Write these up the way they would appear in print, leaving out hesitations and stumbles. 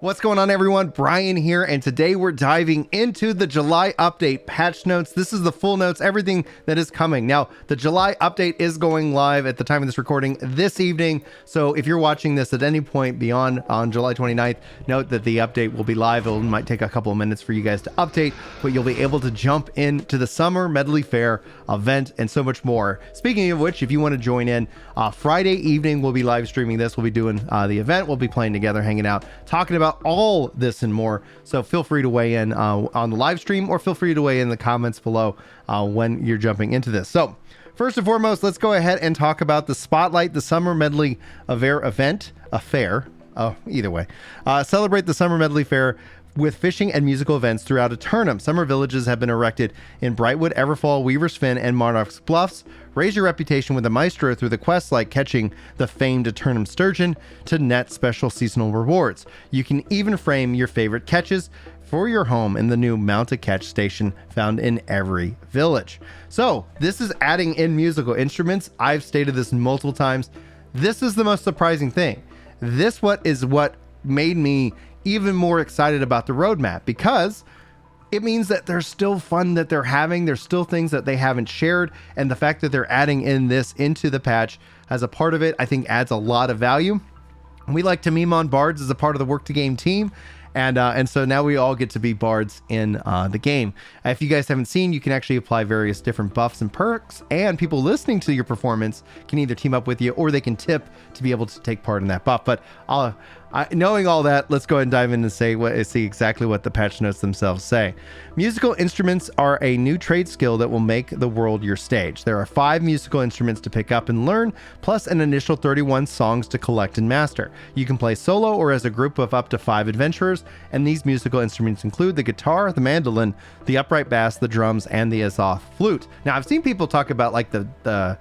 What's going on, everyone? Brian here, and today we're diving into the July update patch notes. This is the full notes, everything that is coming. Now, the July update is going live at the time of this recording this evening, so if you're watching this at any point beyond on July 29th, note that the update will be live. It might take a couple of minutes for you guys to update, but you'll be able to jump into the Summer Medley Fair event and so much more. Speaking of which, if you want to join in, Friday evening we'll be live streaming this. We'll be doing the event. We'll be playing together, hanging out, talking about all this and more. So feel free to weigh in on the live stream, or feel free to weigh in the comments below when you're jumping into this. So first and foremost, let's go ahead and talk about the Spotlight, the Summer Medley Affair. Oh, either way. Celebrate the Summer Medley Fair with fishing and musical events throughout Eternum. Summer villages have been erected in Brightwood, Everfall, Weaver's Fin, and Monarch's Bluffs. Raise your reputation with a maestro through the quests like catching the famed Eternum sturgeon to net special seasonal rewards. You can even frame your favorite catches for your home in the new Mount-a-Catch station found in every village. So this is adding in musical instruments. I've stated this multiple times. This is the most surprising thing. This is what made me even more excited about the roadmap, because it means that there's still fun that they're having. There's still things that they haven't shared, and the fact that they're adding in this into the patch as a part of it, I think adds a lot of value. We like to meme on bards as a part of the Work to Game team, and so now we all get to be bards in the game. If you guys haven't seen, you can actually apply various different buffs and perks, and people listening to your performance can either team up with you or they can tip to be able to take part in that buff. But knowing all that, let's go ahead and dive in and see exactly what the patch notes themselves say. Musical instruments are a new trade skill that will make the world your stage. There are 5 musical instruments to pick up and learn, plus an initial 31 songs to collect and master. You can play solo or as a group of up to 5 adventurers, and these musical instruments include the guitar, the mandolin, the upright bass, the drums, and the Azoth flute. Now, I've seen people talk about like the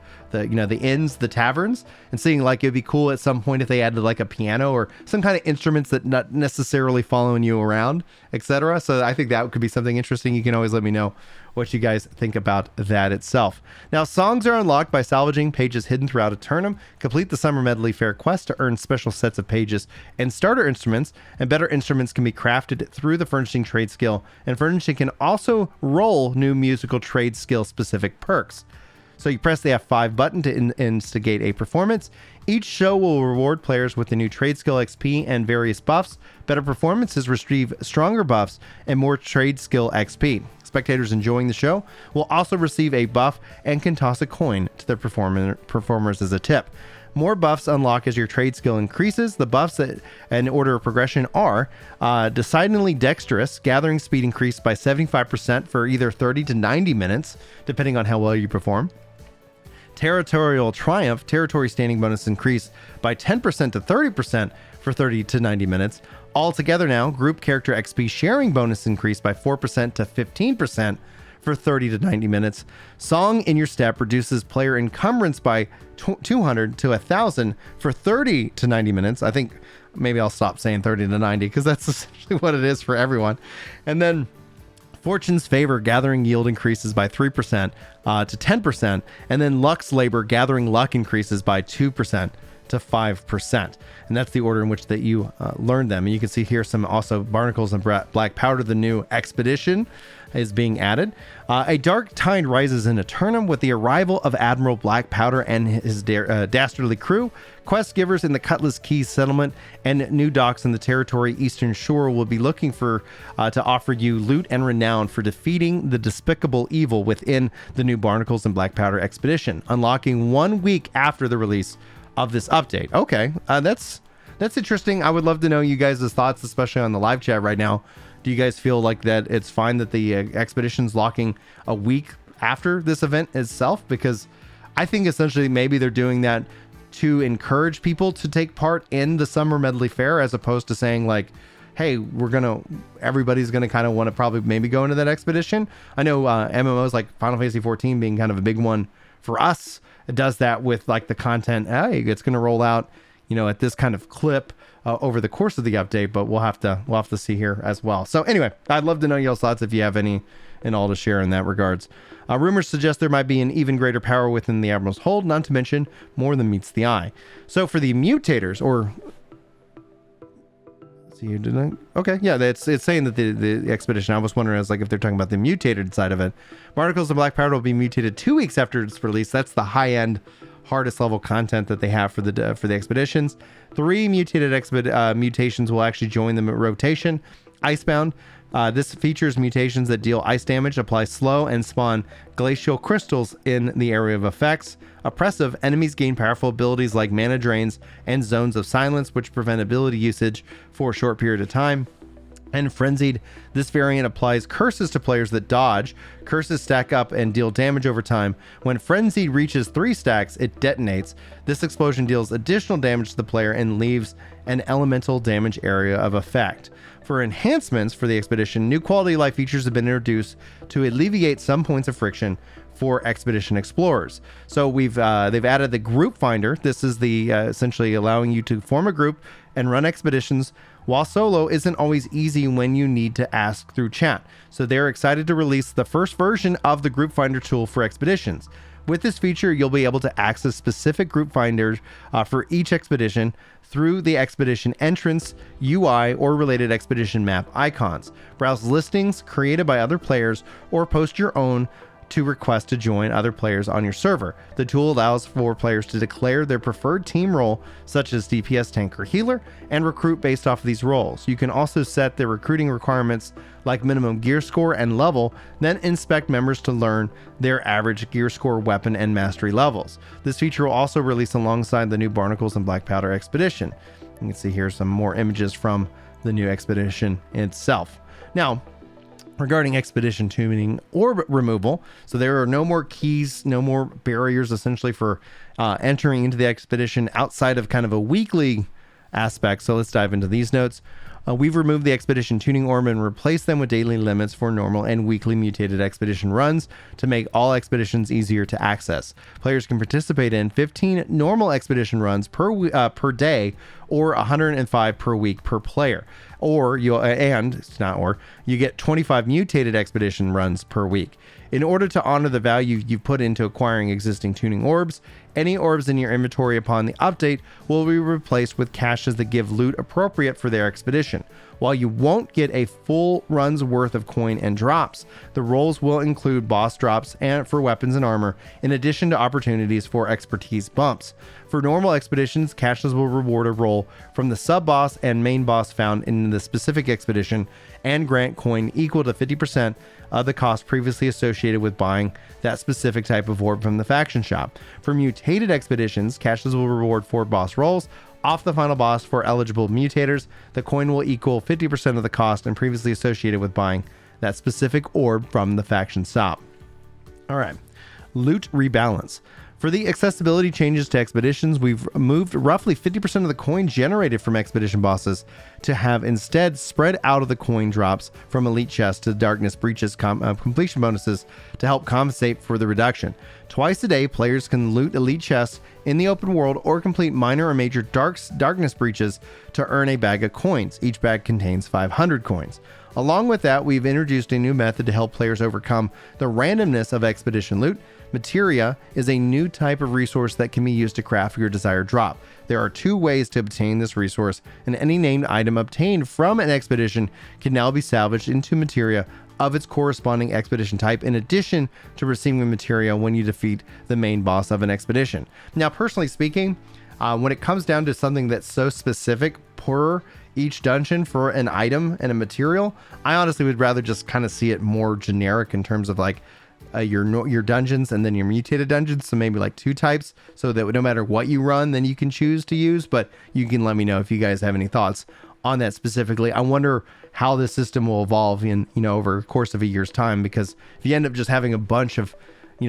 inns, the taverns, and seeing like it'd be cool at some point if they added like a piano or some kind of instruments that not necessarily following you around, etc. So I think that could be something interesting. You can always let me know what you guys think about that itself. Now, songs are unlocked by salvaging pages hidden throughout Eternum. Complete the Summer Medley Fair quest to earn special sets of pages and starter instruments, and better instruments can be crafted through the furnishing trade skill, and furnishing can also roll new musical trade skill specific perks. So you press the F5 button to instigate a performance. Each show will reward players with the new trade skill XP and various buffs. Better performances receive stronger buffs and more trade skill XP. Spectators enjoying the show will also receive a buff and can toss a coin to their performers as a tip. More buffs unlock as your trade skill increases. The buffs in order of progression are decidedly dexterous, gathering speed increased by 75% for either 30 to 90 minutes, depending on how well you perform. Territorial Triumph, territory standing bonus increased by 10% to 30% for 30 to 90 minutes. Altogether now, group character XP sharing bonus increased by 4% to 15% for 30 to 90 minutes. Song in Your Step reduces player encumbrance by 200 to 1,000 for 30 to 90 minutes. I think maybe I'll stop saying 30 to 90 because that's essentially what it is for everyone. And then Fortune's Favor gathering yield increases by 3% to 10%, and then Luck's Labor gathering luck increases by 2% to 5%. And that's the order in which that you learn them. And you can see here some also Barnacles and Black Powder. The new Expedition is being added. A dark tide rises in Eternum with the arrival of Admiral Black Powder and his dastardly crew. Quest givers in the Cutlass Keys settlement and new docks in the territory Eastern Shore will be looking for to offer you loot and renown for defeating the despicable evil within the new Barnacles and Black Powder Expedition, unlocking 1 week after the release of this update. Okay, that's interesting. I would love to know you guys' thoughts, especially on the live chat right now. Do you guys feel like that it's fine that the expedition's locking a week after this event itself? Because I think essentially maybe they're doing that to encourage people to take part in the Summer Medley Fair, as opposed to saying like, hey, everybody's gonna kind of want to probably maybe go into that expedition. I know MMOs like Final Fantasy 14 being kind of a big one for us. It does that with like the content. Hey, it's gonna roll out, at this kind of clip over the course of the update, but we'll have to see here as well. So anyway, I'd love to know y'all's thoughts if you have any and all to share in that regards. Rumors suggest there might be an even greater power within the Admiral's hold, not to mention more than meets the eye. So for the mutators, or let's see see you didn't. Okay, yeah, it's saying that the expedition. I was wondering, I was like, if they're talking about the mutated side of it. Barnacles and black powder will be mutated 2 weeks after its release. That's the high end, hardest level content that they have for the expeditions. 3 mutated mutations will actually join the rotation. Icebound. This features mutations that deal ice damage, apply slow, and spawn glacial crystals in the area of effects. Oppressive, enemies gain powerful abilities like mana drains and zones of silence, which prevent ability usage for a short period of time. And Frenzied, this variant applies curses to players that dodge. Curses stack up and deal damage over time. When Frenzied reaches 3 stacks, it detonates. This explosion deals additional damage to the player and leaves an elemental damage area of effect. For enhancements for the expedition, new quality of life features have been introduced to alleviate some points of friction for expedition explorers. So they've added the group finder. This is the essentially allowing you to form a group and run expeditions, while solo isn't always easy when you need to ask through chat. So they're excited to release the first version of the group finder tool for expeditions. With this feature, you'll be able to access specific group finders for each expedition through the expedition entrance, UI, or related expedition map icons. Browse listings created by other players or post your own to request to join other players on your server. The tool allows for players to declare their preferred team role, such as DPS, tank, or healer, and recruit based off of these roles. You can also set the recruiting requirements like minimum gear score and level, then inspect members to learn their average gear score, weapon, and mastery levels. This feature will also release alongside the new Barnacles and Black Powder expedition. You can see here some more images from the new expedition itself. Now, regarding expedition tuning or removal, so there are no more keys, no more barriers essentially for entering into the expedition outside of kind of a weekly aspect. So let's dive into these notes. We've removed the expedition tuning orb and replaced them with daily limits for normal and weekly mutated expedition runs to make all expeditions easier to access. Players can participate in 15 normal expedition runs per day, or 105 per week per player. You get 25 mutated expedition runs per week. In order to honor the value you've put into acquiring existing tuning orbs, any orbs in your inventory upon the update will be replaced with caches that give loot appropriate for their expedition. While you won't get a full run's worth of coin and drops, the rolls will include boss drops and for weapons and armor, in addition to opportunities for expertise bumps. For normal expeditions, caches will reward a roll from the sub-boss and main boss found in the specific expedition and grant coin equal to 50% of the cost previously associated with buying that specific type of orb from the faction shop. For mutated expeditions, caches will reward 4 boss rolls off the final boss for eligible mutators. The coin will equal 50% of the cost and previously associated with buying that specific orb from the faction shop. All right, loot rebalance. For the accessibility changes to expeditions, we've moved roughly 50% of the coin generated from expedition bosses to have instead spread out of the coin drops from elite chests to darkness breaches completion bonuses to help compensate for the reduction. Twice a day, players can loot elite chests in the open world or complete minor or major darkness breaches to earn a bag of coins. Each bag contains 500 coins. Along with that, we've introduced a new method to help players overcome the randomness of expedition loot. Materia is a new type of resource that can be used to craft your desired drop. There are 2 ways to obtain this resource, and any named item obtained from an expedition can now be salvaged into materia of its corresponding expedition type, in addition to receiving materia when you defeat the main boss of an expedition. Now, personally speaking, when it comes down to something that's so specific per each dungeon for an item and a material, I honestly would rather just kind of see it more generic in terms of like your dungeons and then your mutated dungeons. So maybe like 2 types, so that no matter what you run, then you can choose to use. But you can let me know if you guys have any thoughts on that specifically. I wonder how this system will evolve in, over the course of a year's time, because if you end up just having a bunch of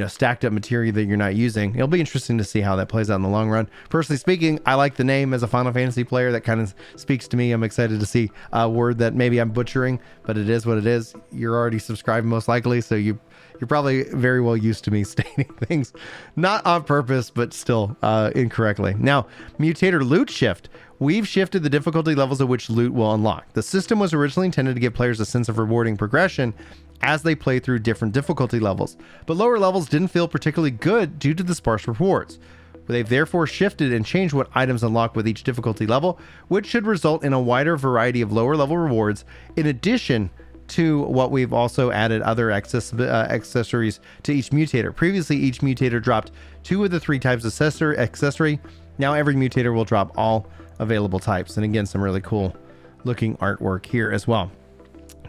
stacked up material that you're not using, it'll be interesting to see how that plays out in the long run. Personally speaking, I like the name. As a Final Fantasy player, that kind of speaks to me. I'm excited to see a word that maybe I'm butchering, but it is what it is. You're already subscribed most likely, so you're probably very well used to me stating things not on purpose, but still incorrectly. Now, Mutator loot shift. We've shifted the difficulty levels at which loot will unlock. The system was originally intended to give players a sense of rewarding progression as they play through different difficulty levels, but lower levels didn't feel particularly good due to the sparse rewards. They've therefore shifted and changed what items unlock with each difficulty level, which should result in a wider variety of lower level rewards, in addition to what we've also added other accessories to each mutator. Previously, each mutator dropped 2 of the 3 types of accessory. Now every mutator will drop all available types. And again, some really cool looking artwork here as well.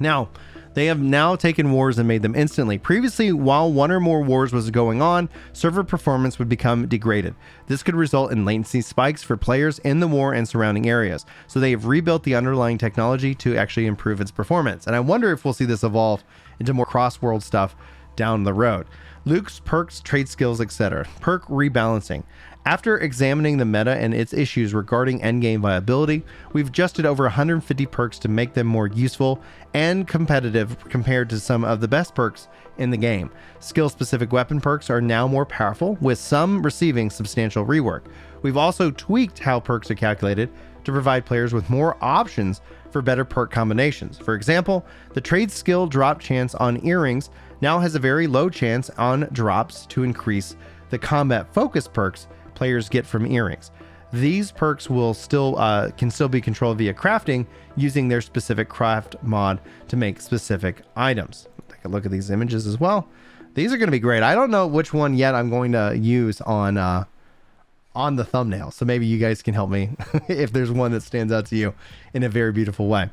Now, they have now taken wars and made them instantly. Previously, while 1 or more wars was going on, server performance would become degraded. This could result in latency spikes for players in the war and surrounding areas. So they have rebuilt the underlying technology to actually improve its performance. And I wonder if we'll see this evolve into more cross-world stuff down the road. Luke's perks, trade skills, etc. Perk rebalancing. After examining the meta and its issues regarding endgame viability, we've adjusted over 150 perks to make them more useful and competitive compared to some of the best perks in the game. Skill-specific weapon perks are now more powerful, with some receiving substantial rework. We've also tweaked how perks are calculated to provide players with more options for better perk combinations. For example, the trade skill drop chance on earrings now has a very low chance on drops to increase the combat focus perks players get from earrings. These perks will can still be controlled via crafting using their specific craft mod to make specific items. Take a look at these images as well. These are going to be great. I don't know which one yet I'm going to use on the thumbnail, so maybe you guys can help me if there's one that stands out to you in a very beautiful way.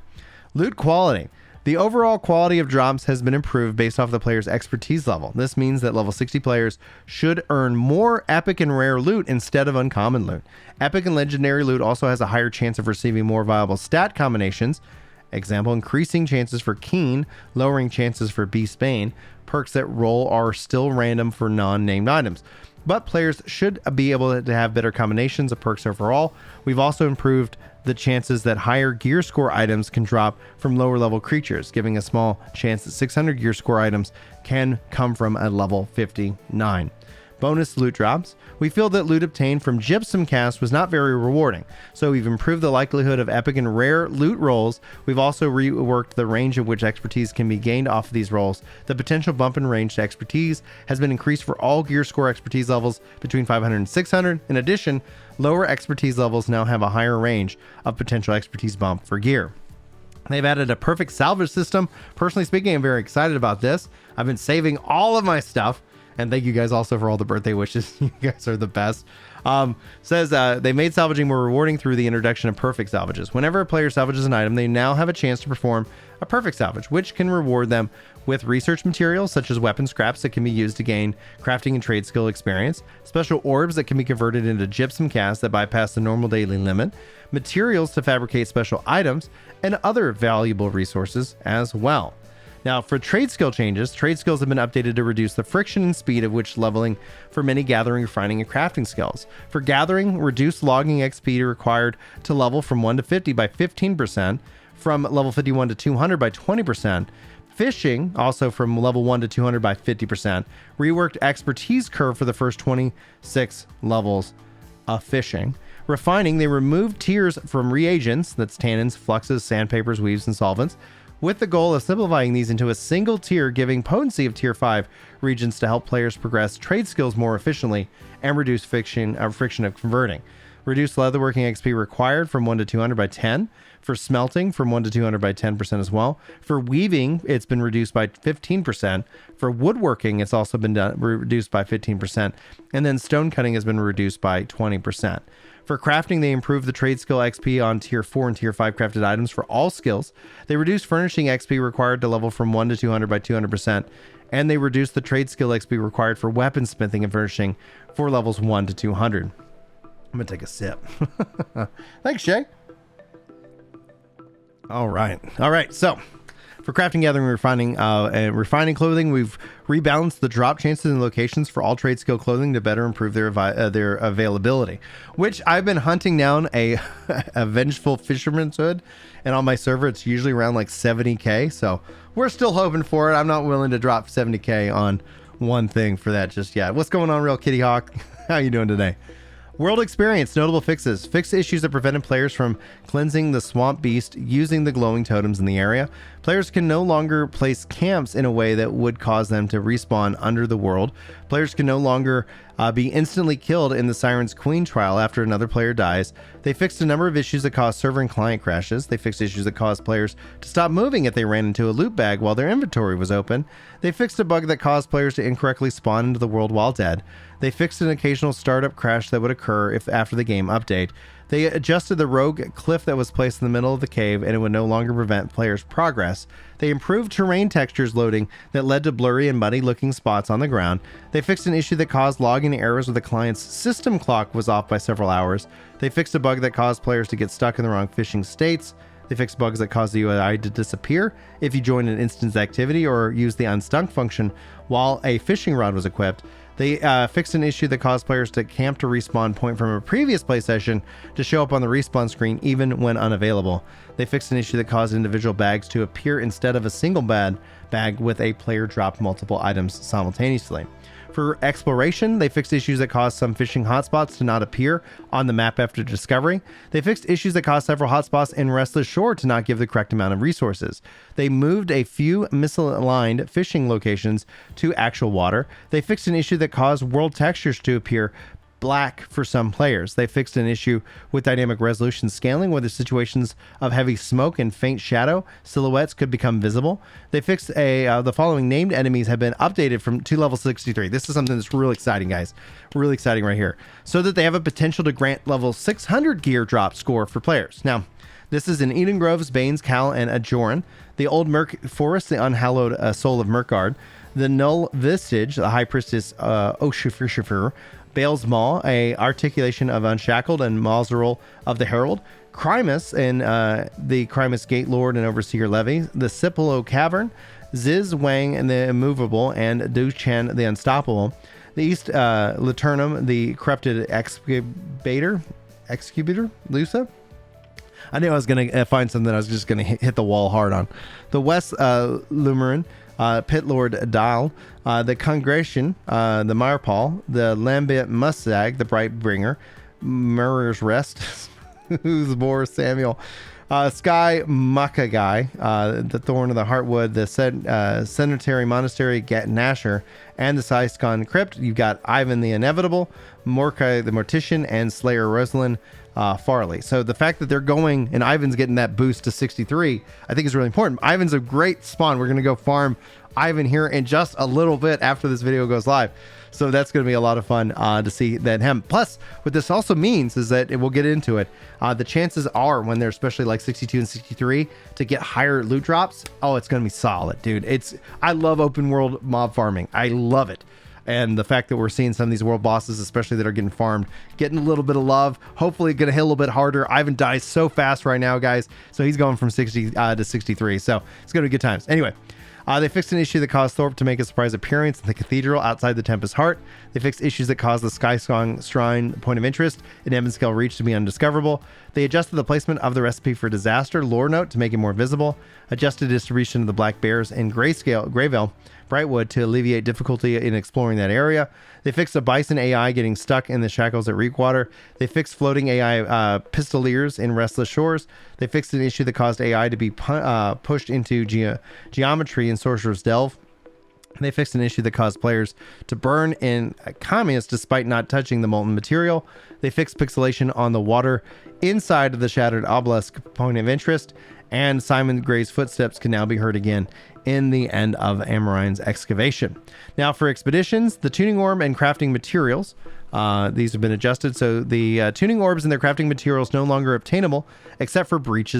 Loot quality. The overall quality of drops has been improved based off the player's expertise level. This means that level 60 players should earn more epic and rare loot instead of uncommon loot. Epic and legendary loot also has a higher chance of receiving more viable stat combinations. Example, increasing chances for Keen, lowering chances for Beast Bane. Perks that roll are still random for non-named items, but players should be able to have better combinations of perks overall. We've also improved the chances that higher gear score items can drop from lower level creatures, giving a small chance that 600 gear score items can come from a level 59. Bonus loot drops. We feel that loot obtained from Gypsum Cast was not very rewarding, so we've improved the likelihood of epic and rare loot rolls. We've also reworked the range of which expertise can be gained off of these rolls. The potential bump in range to expertise has been increased for all gear score expertise levels between 500 and 600. In addition, lower expertise levels now have a higher range of potential expertise bump for gear. They've added a perfect salvage system. Personally speaking, I'm very excited about this. I've been saving all of my stuff. And thank you guys also for all the birthday wishes. You guys are the best. Says they made salvaging more rewarding through the introduction of perfect salvages. Whenever a player salvages an item, they now have a chance to perform a perfect salvage, which can reward them with research materials such as weapon scraps that can be used to gain crafting and trade skill experience, special orbs that can be converted into gypsum casts that bypass the normal daily limit, materials to fabricate special items, and other valuable resources as well. Now, for trade skill changes, trade skills have been updated to reduce the friction and speed of which leveling for many gathering, refining, and crafting skills. For gathering, reduce logging XP required to level from 1 to 50 by 15%, from level 51 to 200 by 20%, fishing, also from level 1 to 200 by 50%, reworked expertise curve for the first 26 levels of fishing. Refining, they removed tiers from reagents, that's tannins, fluxes, sandpapers, weaves, and solvents, with the goal of simplifying these into a single tier, giving potency of tier 5 regions to help players progress trade skills more efficiently and reduce friction of converting. Reduce leatherworking XP required from 1 to 200 by 10. For smelting, from 1 to 200 by 10% as well. For weaving, it's been reduced by 15%. For woodworking, it's also been reduced by 15%. And then stone cutting has been reduced by 20%. For crafting, they improved the trade skill XP on tier 4 and tier 5 crafted items for all skills. They reduced furnishing XP required to level from 1 to 200 by 200%. And they reduced the trade skill XP required for weaponsmithing and furnishing for levels 1 to 200. I'm going to take a sip. Thanks, Shay. All right. So for crafting, gathering, refining, and refining clothing, we've rebalanced the drop chances and locations for all trade skill clothing to better improve their availability, which I've been hunting down a vengeful fisherman's hood, and on my server it's usually around like 70k, so we're still hoping for it. I'm not willing to drop 70k on one thing for that just yet. What's going on, Real Kitty Hawk? How you doing today? World experience, notable fixes. Fixed issues that prevented players from cleansing the swamp beast using the glowing totems in the area. Players can no longer place camps in a way that would cause them to respawn under the world. Players can no longer be instantly killed in the Siren's Queen trial after another player dies. They fixed a number of issues that caused server and client crashes. They fixed issues that caused players to stop moving if they ran into a loot bag while their inventory was open. They fixed a bug that caused players to incorrectly spawn into the world while dead. They fixed an occasional startup crash that would occur if after the game update. They adjusted the rogue cliff that was placed in the middle of the cave, and it would no longer prevent players' progress. They improved terrain textures loading that led to blurry and muddy looking spots on the ground. They fixed an issue that caused logging errors where the client's system clock was off by several hours. They fixed a bug that caused players to get stuck in the wrong fishing states. They fixed bugs that caused the UI to disappear if you joined an instance activity or used the unstunk function while a fishing rod was equipped. They fixed an issue that caused players to camp to respawn point from a previous play session to show up on the respawn screen even when unavailable. They fixed an issue that caused individual bags to appear instead of a single bag with a player drop multiple items simultaneously. For exploration, they fixed issues that caused some fishing hotspots to not appear on the map after discovery. They fixed issues that caused several hotspots in Restless Shore to not give the correct amount of resources. They moved a few misaligned fishing locations to actual water. They fixed an issue that caused world textures to appear black for some players. They fixed an issue with dynamic resolution scaling where the situations of heavy smoke and faint shadow silhouettes could become visible. They fixed the following named enemies have been updated to level 63. This is something that's really exciting, guys. Really exciting right here. So that they have a potential to grant level 600 gear drop score for players. Now, this is in Eden Groves, Banes, Cal, and Ajoran. The Old Merc Forest, the Unhallowed Soul of Murkgard. The Null Visage, the High Priestess Oshifir. Bale's Maw, a articulation of Unshackled, and Mauserol of the Herald. Crimus and the Crimus Gate Lord and Overseer Levy. The Sipolo Cavern. Ziz Wang and the Immovable, and Duchan the Unstoppable. The East Laternum, the Corrupted Excubator, Lusa. I knew I was going to find something I was just going to hit the wall hard on. The West Lumerin. Pit Lord Dial, the Congregation, the Marpal, the Lambit Mustag, the Brightbringer, Mirror's Rest, who's more Samuel, Sky Makagai, the Thorn of the Heartwood, the Cemetery Monastery, Gat Nasher, and the Saiskon Crypt. You've got Ivan the Inevitable, Morkai the Mortician, and Slayer Rosalind Farley. So the fact that they're going and Ivan's getting that boost to 63, I think is really important. Ivan's a great spawn. We're going to go farm Ivan here in just a little bit after this video goes live. So that's going to be a lot of fun to see that him. Plus, what this also means is that, we'll get into it, the chances are when they're especially like 62 and 63 to get higher loot drops. Oh, it's going to be solid, dude. I love open world mob farming. I love it. And the fact that we're seeing some of these world bosses, especially that are getting farmed, getting a little bit of love, hopefully going to hit a little bit harder. Ivan dies so fast right now, guys. So he's going from 60 to 63. So it's going to be good times. Anyway, they fixed an issue that caused Thorpe to make a surprise appearance in the cathedral outside the Tempest Heart. They fixed issues that caused the Skysong Shrine point of interest in Evanscale Reach to be undiscoverable. They adjusted the placement of the recipe for disaster lore note to make it more visible. Adjusted distribution of the Black Bears in Grayvale Brightwood to alleviate difficulty in exploring that area. They fixed a Bison AI getting stuck in the shackles at Reekwater. They fixed floating AI pistoliers in Restless Shores. They fixed an issue that caused AI to be pushed into geometry in Sorcerer's Delve. They fixed an issue that caused players to burn in communists despite not touching the molten material. They fixed pixelation on the water inside of the shattered obelisk point of interest. And Simon Gray's footsteps can now be heard again in the end of Amarine's excavation. Now for expeditions, the tuning orb and crafting materials, these have been adjusted. So the tuning orbs and their crafting materials no longer obtainable except for breach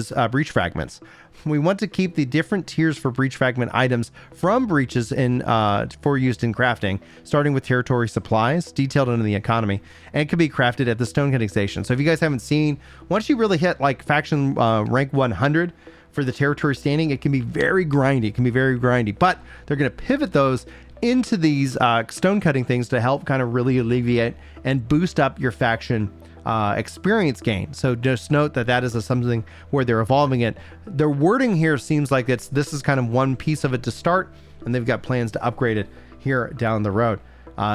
fragments. We want to keep the different tiers for breach fragment items from breaches for use in crafting, starting with territory supplies, detailed under the economy, and can be crafted at the stonecutting station. So if you guys haven't seen, once you really hit like faction rank 100 for the territory standing, it can be very grindy. But they're going to pivot those into these stone cutting things to help kind of really alleviate and boost up your faction experience gain. So just note that is something where they're evolving it. Their wording here seems like this is kind of one piece of it to start, and they've got plans to upgrade it here down the road.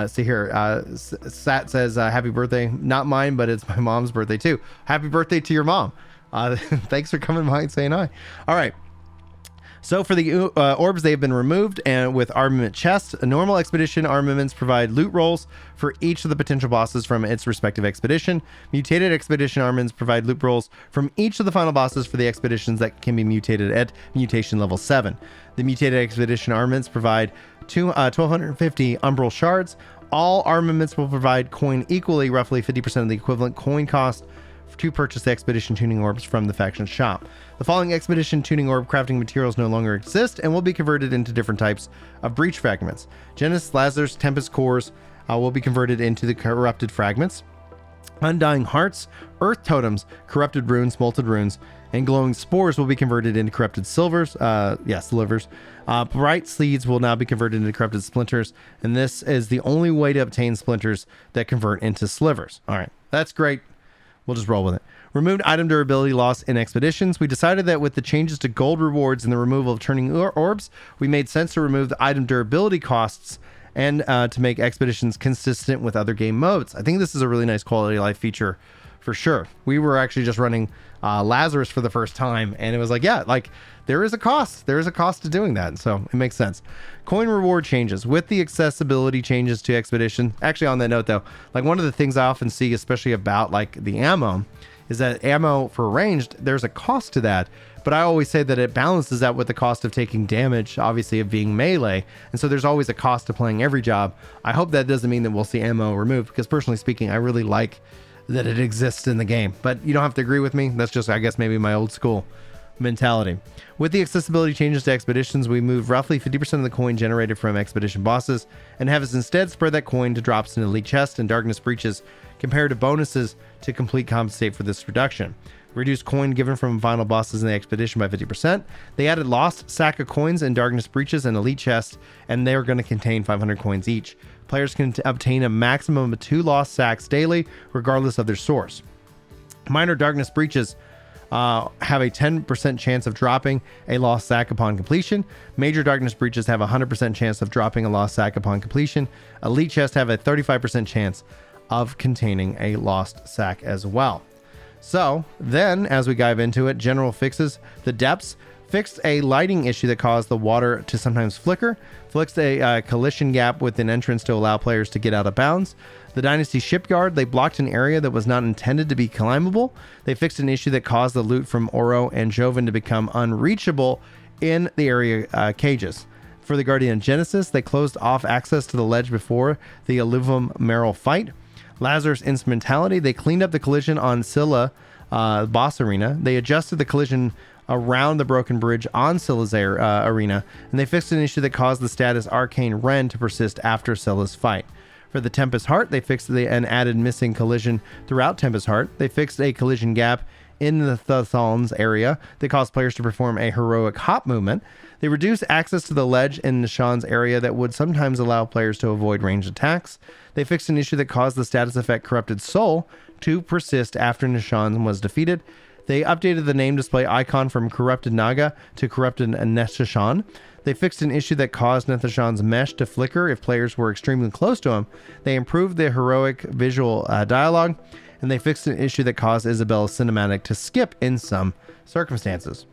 See here, Sat says, happy birthday. Not mine, but it's my mom's birthday too. Happy birthday to your mom. Thanks for coming by and saying hi. All right. So for the orbs, they have been removed, and with armament chests, normal expedition armaments provide loot rolls for each of the potential bosses from its respective expedition. Mutated expedition armaments provide loot rolls from each of the final bosses for the expeditions that can be mutated at mutation level 7. The mutated expedition armaments provide 1,250 umbral shards. All armaments will provide coin equally, roughly 50% of the equivalent coin cost to purchase the expedition tuning orbs from the faction shop. The following expedition tuning orb crafting materials no longer exist and will be converted into different types of breach fragments. Genesis Lazarus Tempest cores will be converted into the corrupted fragments. Undying hearts, earth totems, corrupted runes, molted runes, and glowing spores will be converted into corrupted slivers. Bright seeds will now be converted into corrupted splinters, and this is the only way to obtain splinters that convert into slivers. All right, that's great. We'll just roll with it. Removed item durability loss in expeditions. We decided that with the changes to gold rewards and the removal of turning orbs, we made sense to remove the item durability costs and to make expeditions consistent with other game modes. I think this is a really nice quality of life feature for sure. We were actually just running Lazarus for the first time, and it was like, yeah, like there is a cost. There is a cost to doing that, so it makes sense. Coin reward changes with the accessibility changes to expedition. Actually, on that note though, like one of the things I often see, especially about like the ammo, is that ammo for ranged, there's a cost to that, but I always say that it balances out with the cost of taking damage, obviously, of being melee, and so there's always a cost to playing every job. I hope that doesn't mean that we'll see ammo removed, because personally speaking, I really like that it exists in the game, but you don't have to agree with me. That's just, I guess, maybe my old school mentality. With the accessibility changes to expeditions, we move roughly 50% of the coin generated from expedition bosses and have us instead spread that coin to drops in elite chests and darkness breaches compared to bonuses to complete compensate for this reduction. Reduced coin given from final bosses in the expedition by 50%. They added lost sack of coins in darkness breaches and elite chests, and they're going to contain 500 coins each. Players can obtain a maximum of 2 lost sacks daily, regardless of their source. Minor darkness breaches have a 10% chance of dropping a lost sack upon completion. Major darkness breaches have a 100% chance of dropping a lost sack upon completion. Elite chests have a 35% chance of containing a lost sack as well. So then, as we dive into it, general fixes. The depths fixed a lighting issue that caused the water to sometimes flicker, fixed a collision gap with an entrance to allow players to get out of bounds. The Dynasty Shipyard, they blocked an area that was not intended to be climbable. They fixed an issue that caused the loot from Oro and Joven to become unreachable in the area cages. For the Guardian Genesis, they closed off access to the ledge before the Alluvium Merrill fight. Lazarus Instrumentality, they cleaned up the collision on Scylla boss arena. They adjusted the collision around the broken bridge on Scylla's arena, and they fixed an issue that caused the status Arcane Ren to persist after Scylla's fight. For the Tempest Heart, they fixed and added missing collision throughout Tempest Heart. They fixed a collision gap in the Thessalons area that caused players to perform a heroic hop movement. They reduced access to the ledge in Nishan's area that would sometimes allow players to avoid ranged attacks. They fixed an issue that caused the status effect Corrupted Soul to persist after Nishan was defeated. They updated the name display icon from Corrupted Naga to Corrupted Nethashan. They fixed an issue that caused Nethashan's mesh to flicker if players were extremely close to him. They improved the heroic visual dialogue, and they fixed an issue that caused Isabella's cinematic to skip in some circumstances.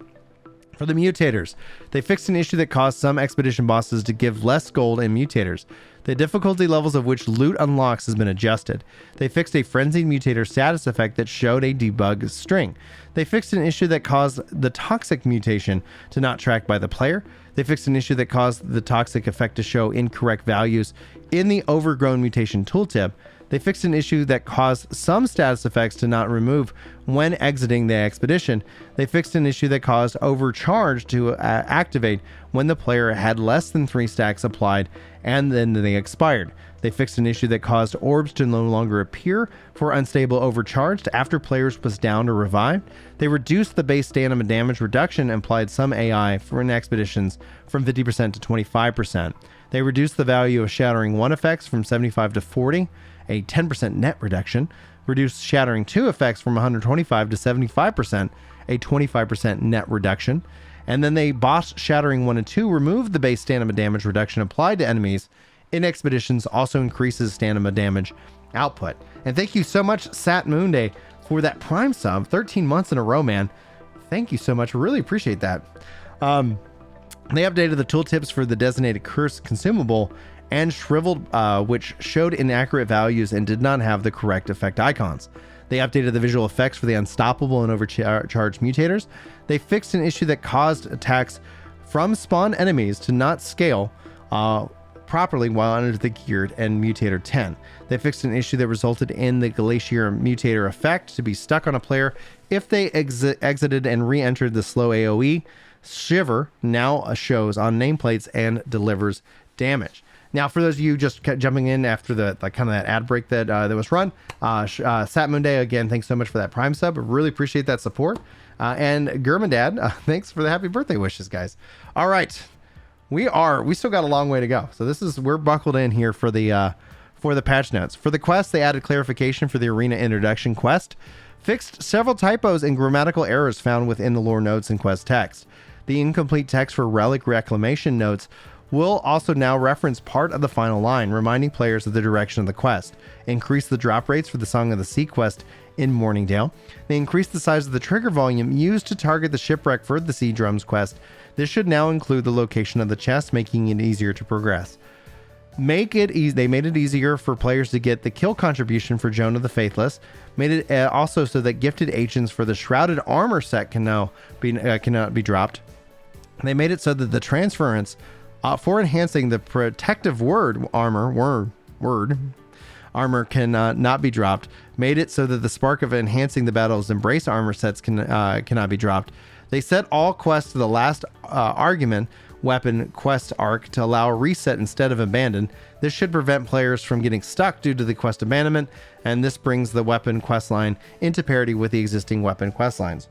For the Mutators, they fixed an issue that caused some expedition bosses to give less gold in Mutators. The difficulty levels of which loot unlocks has been adjusted. They fixed a frenzied mutator status effect that showed a debug string. They fixed an issue that caused the toxic mutation to not track by the player. They fixed an issue that caused the toxic effect to show incorrect values in the overgrown mutation tooltip. They fixed an issue that caused some status effects to not remove when exiting the expedition. They fixed an issue that caused overcharge to activate when the player had less than 3 stacks applied and then they expired. They fixed an issue that caused orbs to no longer appear for unstable overcharged after players was downed or revived. They reduced the base stamina damage reduction and applied some AI for expeditions from 50% to 25%. They reduced the value of Shattering 1 effects from 75 to 40, a 10% net reduction. Reduced Shattering 2 effects from 125 to 75%, a 25% net reduction. And then they boss Shattering 1 and 2 removed the base stamina damage reduction applied to enemies in expeditions, also increases stamina damage output. And thank you so much, Sat Moonday, for that Prime sub. 13 months in a row, man. Thank you so much. Really appreciate that. They updated the tooltips for the designated curse consumable and shriveled, which showed inaccurate values and did not have the correct effect icons. They updated the visual effects for the unstoppable and overcharged mutators. They fixed an issue that caused attacks from spawn enemies to not scale properly while under the geared and Mutator 10. They fixed an issue that resulted in the Glacier Mutator effect to be stuck on a player if they exited and re-entered the slow AoE. Shiver now shows on nameplates and delivers damage. Now, for those of you just jumping in after the kind of that ad break that was run, Sat Monday, again, thanks so much for that Prime sub. I really appreciate that support. And Gurmandad, thanks for the happy birthday wishes, guys. All right, we still got a long way to go. So we're buckled in here for the patch notes. For the quest, they added clarification for the arena introduction quest, fixed several typos and grammatical errors found within the lore notes and quest text. The incomplete text for relic reclamation notes will also now reference part of the final line, reminding players of the direction of the quest. Increase the drop rates for the Song of the Sea quest in Morningdale. They increased the size of the trigger volume used to target the shipwreck for the Sea Drums quest. This should now include the location of the chest, making it easier to progress. They made it easier for players to get the kill contribution for Jonah the Faithless. Made it also so that gifted agents for the Shrouded Armor set cannot be dropped. They made it so that the transference for enhancing the protective armor can not be dropped. Made it so that the spark of enhancing the battle's embrace armor sets cannot be dropped. They set all quests to the last argument weapon quest arc to allow a reset instead of abandon. This should prevent players from getting stuck due to the quest abandonment, and this brings the weapon quest line into parity with the existing weapon quest lines.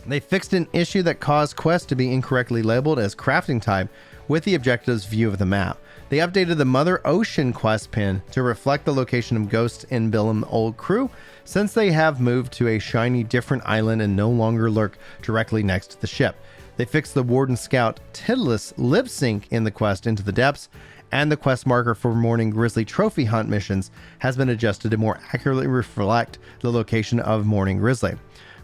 They fixed an issue that caused quests to be incorrectly labeled as crafting type with the objective's view of the map. They updated the Mother Ocean quest pin to reflect the location of ghosts in Billum Old Crew, since they have moved to a shiny different island and no longer lurk directly next to the ship. They fixed the Warden Scout Tidless lip sync in the quest Into the Depths, and the quest marker for Morning Grizzly trophy hunt missions has been adjusted to more accurately reflect the location of Morning Grizzly.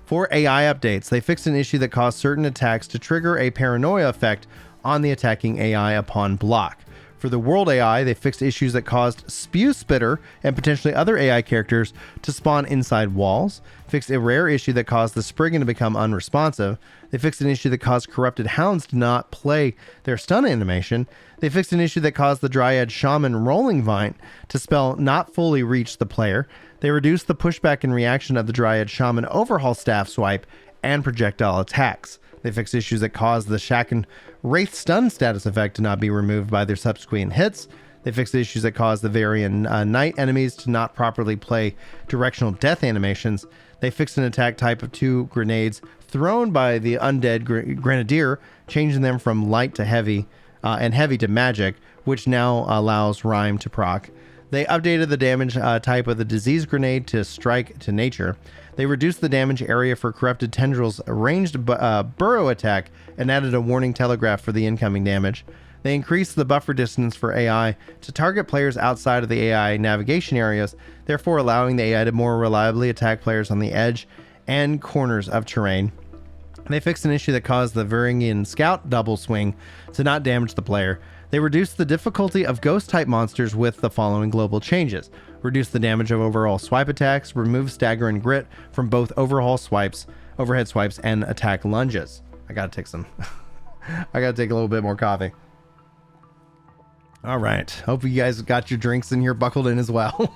For AI updates, they fixed an issue that caused certain attacks to trigger a paranoia effect on the attacking AI upon block. For the World AI, they fixed issues that caused Spew Spitter and potentially other AI characters to spawn inside walls. Fixed a rare issue that caused the Spriggan to become unresponsive. They fixed an issue that caused Corrupted Hounds to not play their stun animation. They fixed an issue that caused the Dryad Shaman Rolling Vine to spell not fully reach the player. They reduced the pushback and reaction of the Dryad Shaman Overhaul Staff Swipe and projectile attacks. They fixed issues that caused the Shaken Wraith Stun status effect to not be removed by their subsequent hits. They fixed the issues that caused the Varian Knight enemies to not properly play directional death animations. They fixed an attack type of 2 grenades thrown by the Undead Grenadier, changing them from light to heavy and heavy to magic, which now allows Rhyme to proc. They updated the damage type of the Disease Grenade to strike to nature. They reduced the damage area for Corrupted Tendrils' ranged burrow attack and added a warning telegraph for the incoming damage. They increased the buffer distance for AI to target players outside of the AI navigation areas, therefore allowing the AI to more reliably attack players on the edge and corners of terrain. They fixed an issue that caused the Varangian Scout double swing to not damage the player. They reduced the difficulty of ghost-type monsters with the following global changes. Reduce the damage of overall swipe attacks, remove stagger and grit from both overhead swipes, and attack lunges. I gotta take a little bit more coffee. All right. Hope you guys got your drinks in here buckled in as well.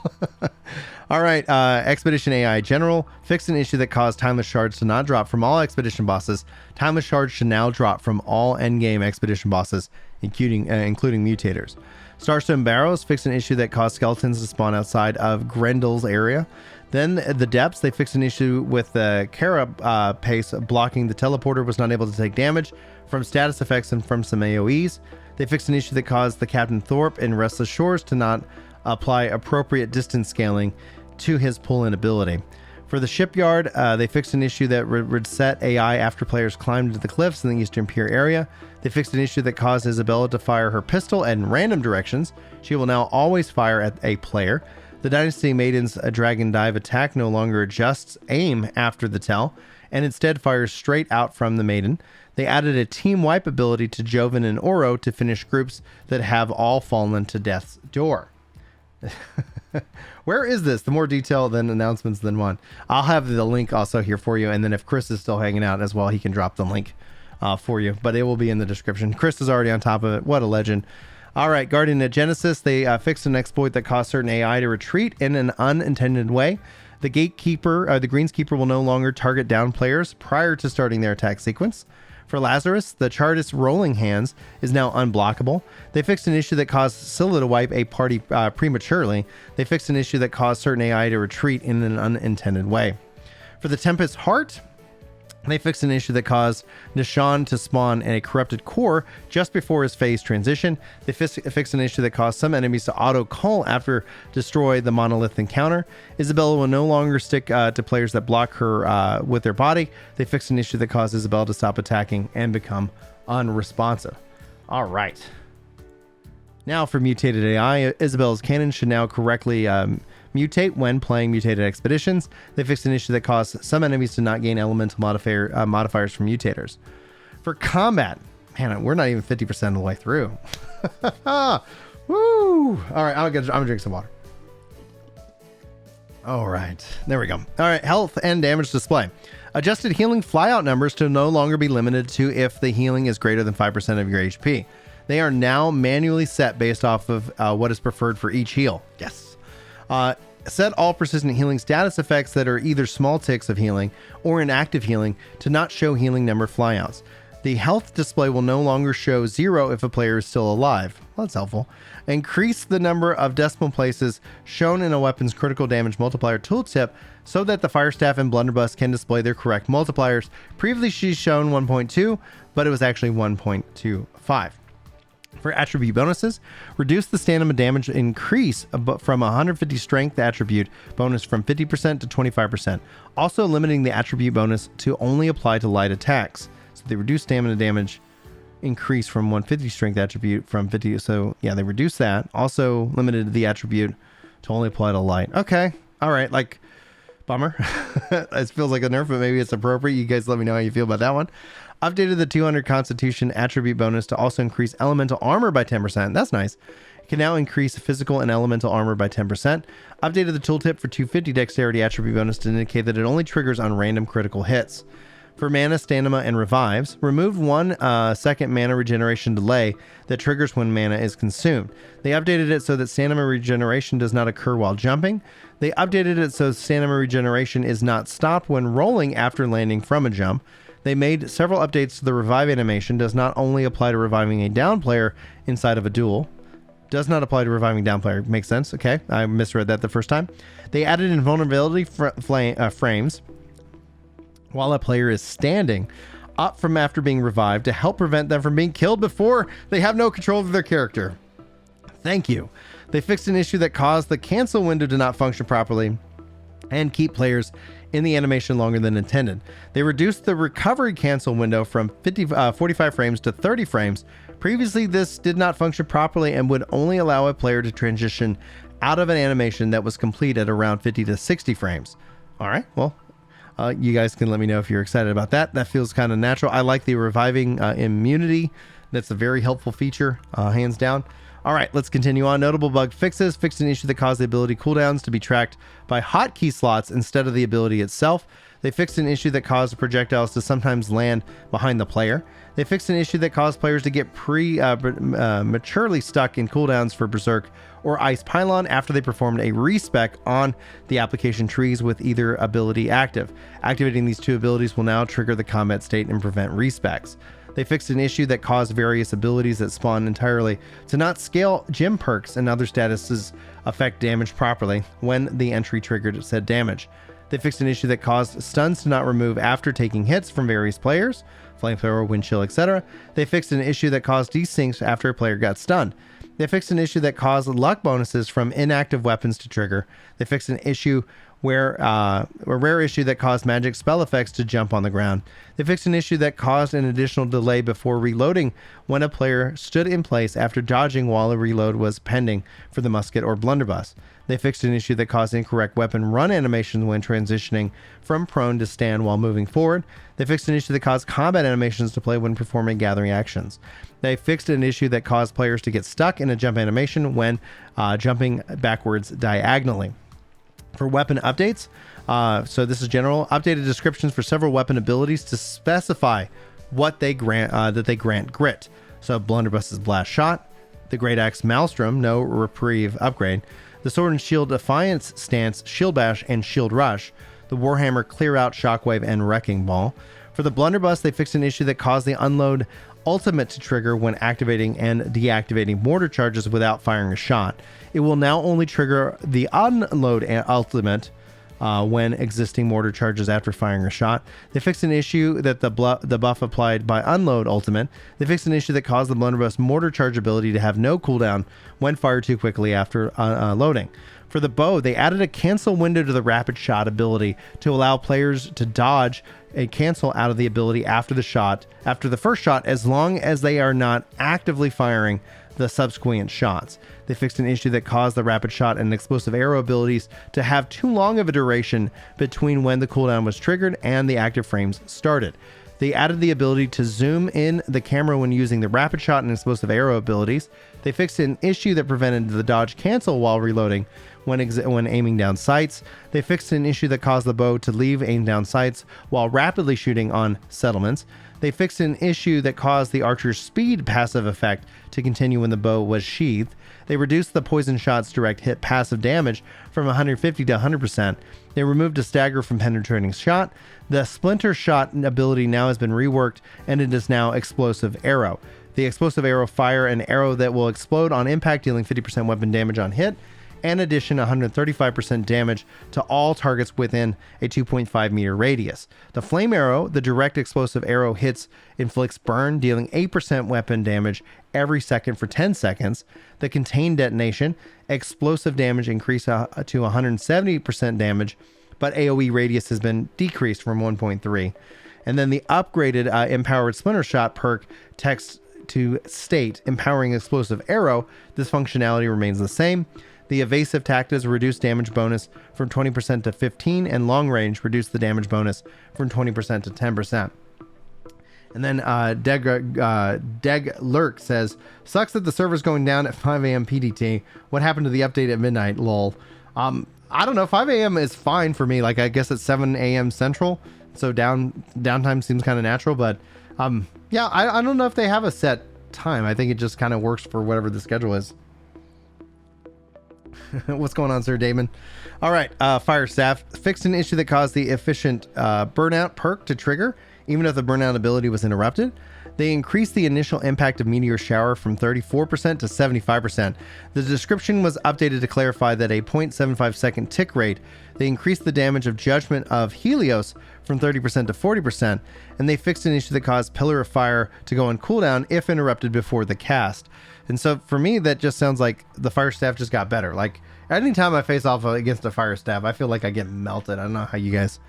All right. Expedition AI General fixed an issue that caused Timeless Shards to not drop from all expedition bosses. Timeless Shards should now drop from all endgame expedition bosses, including mutators. Starstone Barrows fixed an issue that caused skeletons to spawn outside of Grendel's area. Then the Depths, they fixed an issue with the Kara pace blocking the teleporter was not able to take damage from status effects and from some AoEs. They fixed an issue that caused the Captain Thorpe in Restless Shores to not apply appropriate distance scaling to his pull-in ability. For the Shipyard, they fixed an issue that would set AI after players climbed into the cliffs in the Eastern Pier area. They fixed an issue that caused Isabella to fire her pistol in random directions. She will now always fire at a player. The Dynasty Maiden's Dragon Dive attack no longer adjusts aim after the tell. and instead fires straight out from the Maiden. They added a team wipe ability to Joven and Oro to finish groups that have all fallen to death's door. Where is this? The more detail than announcements than one. I'll have the link also here for you, and then if Chris is still hanging out as well, he can drop the link for you, but it will be in the description. Chris is already on top of it. What a legend. All right, Guardian of Genesis, they fixed an exploit that caused certain AI to retreat in an unintended way. The Gatekeeper, the Greenskeeper will no longer target down players prior to starting their attack sequence. For Lazarus, the Chartist Rolling Hands is now unblockable. They fixed an issue that caused Scylla to wipe a party prematurely. They fixed an issue that caused certain AI to retreat in an unintended way. For the Tempest Heart, they fixed an issue that caused Nishan to spawn in a corrupted core just before his phase transition. They fixed an issue that caused some enemies to auto-cull after destroy the monolith encounter. Isabella will no longer stick to players that block her with their body. They fixed an issue that caused Isabella to stop attacking and become unresponsive. All right. Now for Mutated AI, Isabella's cannon should now correctly mutate when playing Mutated Expeditions. They fixed an issue that caused some enemies to not gain elemental modifiers from mutators. For combat, man, we're not even 50% of the way through. Woo! All right, I'm gonna drink some water. All right, there we go. All right, health and damage display. Adjusted healing flyout numbers to no longer be limited to if the healing is greater than 5% of your HP. They are now manually set based off of what is preferred for each heal. Yes. Set all persistent healing status effects that are either small ticks of healing or inactive healing to not show healing number flyouts. The health display will no longer show 0 if a player is still alive. Well, that's helpful. Increase the number of decimal places shown in a weapon's critical damage multiplier tooltip so that the Firestaff and Blunderbuss can display their correct multipliers. Previously shown 1.2, but it was actually 1.25. For attribute bonuses, reduce the stamina damage increase from 150 strength attribute bonus from 50% to 25%, also limiting the attribute bonus to only apply to light attacks. So they reduce stamina damage increase from 150 strength attribute from 50. So yeah, they reduced that. Also limited the attribute to only apply to light. Okay. All right. Like, bummer. It feels like a nerf, but maybe it's appropriate. You guys let me know how you feel about that one. Updated the 200 Constitution attribute bonus to also increase elemental armor by 10%. That's nice. It can now increase physical and elemental armor by 10%. Updated the tooltip for 250 Dexterity attribute bonus to indicate that it only triggers on random critical hits. For mana, stamina, and revives, removed 1 second mana regeneration delay that triggers when mana is consumed. They updated it so that stamina regeneration does not occur while jumping. They updated it so stamina regeneration is not stopped when rolling after landing from a jump. They made several updates to the revive animation. Does not only apply to reviving a down player inside of a duel. Does not apply to reviving down player. Makes sense. Okay. I misread that the first time. They added invulnerability frames while a player is standing up from after being revived to help prevent them from being killed before they have no control of their character. Thank you. They fixed an issue that caused the cancel window to not function properly and keep players in the animation longer than intended. They reduced the recovery cancel window from 45 frames to 30 frames. Previously, this did not function properly and would only allow a player to transition out of an animation that was complete at around 50 to 60 frames. All right, well, you guys can let me know if you're excited about that. That feels kind of natural. I like the reviving immunity. That's a very helpful feature, hands down. All right, let's continue on. Notable bug fixes. Fixed an issue that caused the ability cooldowns to be tracked by hotkey slots instead of the ability itself. They fixed an issue that caused projectiles to sometimes land behind the player. They fixed an issue that caused players to get maturely stuck in cooldowns for Berserk or Ice Pylon after they performed a respec on the application trees with either ability active. Activating these two abilities will now trigger the combat state and prevent respecs. They fixed an issue that caused various abilities that spawn entirely to not scale gym perks and other statuses affect damage properly when the entry triggered said damage. They fixed an issue that caused stuns to not remove after taking hits from various players, flamethrower, wind chill, etc. They fixed an issue that caused desyncs after a player got stunned. They fixed an issue that caused luck bonuses from inactive weapons to trigger. They fixed an issue where a rare issue that caused magic spell effects to jump on the ground. They fixed an issue that caused an additional delay before reloading when a player stood in place after dodging while a reload was pending for the musket or blunderbuss. They fixed an issue that caused incorrect weapon run animations when transitioning from prone to stand while moving forward. They fixed an issue that caused combat animations to play when performing gathering actions. They fixed an issue that caused players to get stuck in a jump animation when jumping backwards diagonally. For weapon updates, so this is general, updated descriptions for several weapon abilities to specify what they grant, that they grant grit. So blunderbuss is blast shot, the great axe maelstrom, no reprieve upgrade, the sword and shield defiance stance, shield bash and shield rush, the warhammer clear out, shockwave and wrecking ball. For the blunderbuss, they fixed an issue that caused the unload ultimate to trigger when activating and deactivating mortar charges without firing a shot. It will now only trigger the unload ultimate when existing mortar charges after firing a shot. They fixed an issue that the buff applied by unload ultimate. They fixed an issue that caused the blunderbuss mortar charge ability to have no cooldown when fired too quickly after loading. For the bow, they added a cancel window to the rapid shot ability to allow players to dodge a cancel out of the ability after the first shot, as long as they are not actively firing the subsequent shots. They fixed an issue that caused the rapid shot and explosive arrow abilities to have too long of a duration between when the cooldown was triggered and the active frames started. They added the ability to zoom in the camera when using the rapid shot and explosive arrow abilities. They fixed an issue that prevented the dodge cancel while reloading when aiming down sights. They fixed an issue that caused the bow to leave aim down sights while rapidly shooting on settlements. They fixed an issue that caused the archer's speed passive effect to continue when the bow was sheathed. They reduced the poison shot's direct hit passive damage from 150 to 100%. They removed a stagger from penetrating shot. The splinter shot ability now has been reworked, and it is now explosive arrow. The explosive arrow fire an arrow that will explode on impact, dealing 50% weapon damage on hit. In addition, 135% damage to all targets within a 2.5 meter radius. The flame arrow, the direct explosive arrow hits inflicts burn, dealing 8% weapon damage every second for 10 seconds. The contained detonation, explosive damage increased to 170% damage, but AoE radius has been decreased from 1.3. And then the upgraded empowered splinter shot perk text to state empowering explosive arrow. This functionality remains the same. The evasive tactics reduced damage bonus from 20% to 15%, and long range reduced the damage bonus from 20% to 10%. And then Deg Lurk says, sucks that the server's going down at 5 a.m. PDT. What happened to the update at midnight? Lol. I don't know. 5 a.m. is fine for me. Like, I guess it's 7 a.m. Central. So downtime seems kind of natural. But yeah, I don't know if they have a set time. I think it just kind of works for whatever the schedule is. What's going on, Sir Damon? All right, Fire Staff fixed an issue that caused the efficient burnout perk to trigger, even if the burnout ability was interrupted. They increased the initial impact of Meteor Shower from 34% to 75%. The description was updated to clarify that a 0.75 second tick rate. They increased the damage of Judgment of Helios from 30% to 40%, and they fixed an issue that caused Pillar of Fire to go on cooldown if interrupted before the cast. And so for me, that just sounds like the Fire Staff just got better. Like, anytime I face off against a Fire Staff, I feel like I get melted. I don't know how you guys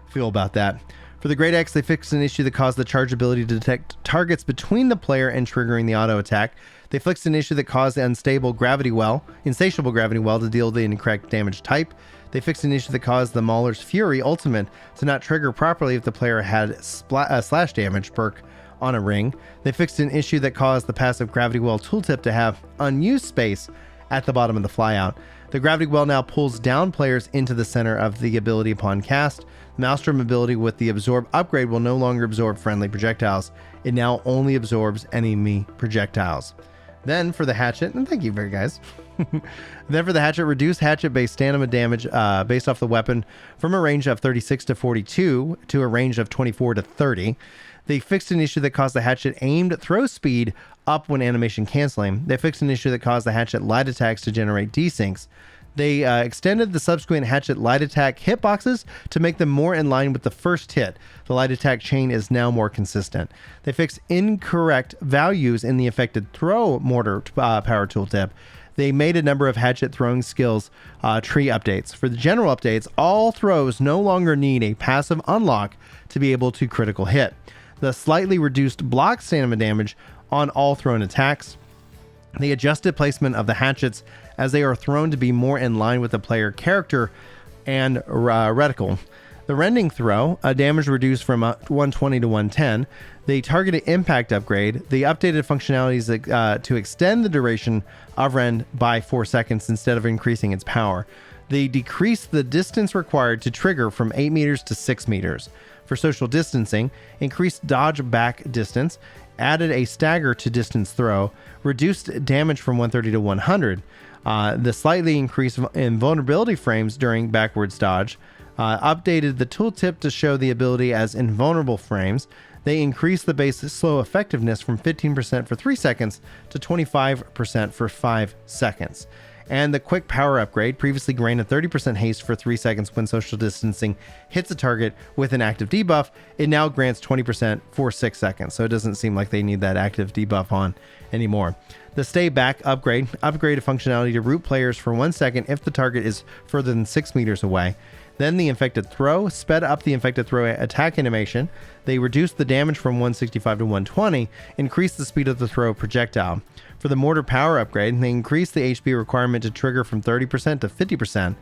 feel about that. For the Great Axe, they fixed an issue that caused the charge ability to detect targets between the player and triggering the auto attack. They fixed an issue that caused the insatiable gravity well to deal the incorrect damage type. They fixed an issue that caused the Mauler's Fury ultimate to not trigger properly if the player had slash damage perk on a ring. They fixed an issue that caused the passive Gravity Well tooltip to have unused space at the bottom of the flyout. The Gravity Well now pulls down players into the center of the ability upon cast. The Maelstrom ability with the Absorb upgrade will no longer absorb friendly projectiles. It now only absorbs enemy projectiles. Then for the hatchet, and thank you very guys. Then for the hatchet, reduce hatchet-based stamina damage based off the weapon from a range of 36 to 42 to a range of 24 to 30. They fixed an issue that caused the hatchet aimed throw speed up when animation canceling. They fixed an issue that caused the hatchet light attacks to generate desyncs. They extended the subsequent hatchet light attack hitboxes to make them more in line with the first hit. The light attack chain is now more consistent. They fixed incorrect values in the affected throw mortar power tooltip. they made a number of hatchet throwing skills tree updates. For the general updates, all throws no longer need a passive unlock to be able to critical hit. The slightly reduced block stamina damage on all thrown attacks. The adjusted placement of the hatchets as they are thrown to be more in line with the player character and reticle. The rending throw, a damage reduced from 120 to 110. The targeted impact upgrade, the updated functionalities to extend the duration of rend by 4 seconds instead of increasing its power. They decreased the distance required to trigger from 8 meters to 6 meters. For social distancing, increased dodge back distance, added a stagger to distance throw, reduced damage from 130 to 100, the slightly increased invulnerability frames during backwards dodge, updated the tooltip to show the ability as invulnerable frames. They increased the base slow effectiveness from 15% for 3 seconds to 25% for 5 seconds. And the quick power upgrade, previously granted 30% haste for 3 seconds when social distancing hits a target with an active debuff, it now grants 20% for 6 seconds. So it doesn't seem like they need that active debuff on anymore. The stay back upgrade, upgraded functionality to root players for 1 second if the target is further than 6 meters away. Then the infected throw, sped up the infected throw attack animation. They reduced the damage from 165 to 120, increased the speed of the throw projectile. For the mortar power upgrade, they increased the HP requirement to trigger from 30% to 50%.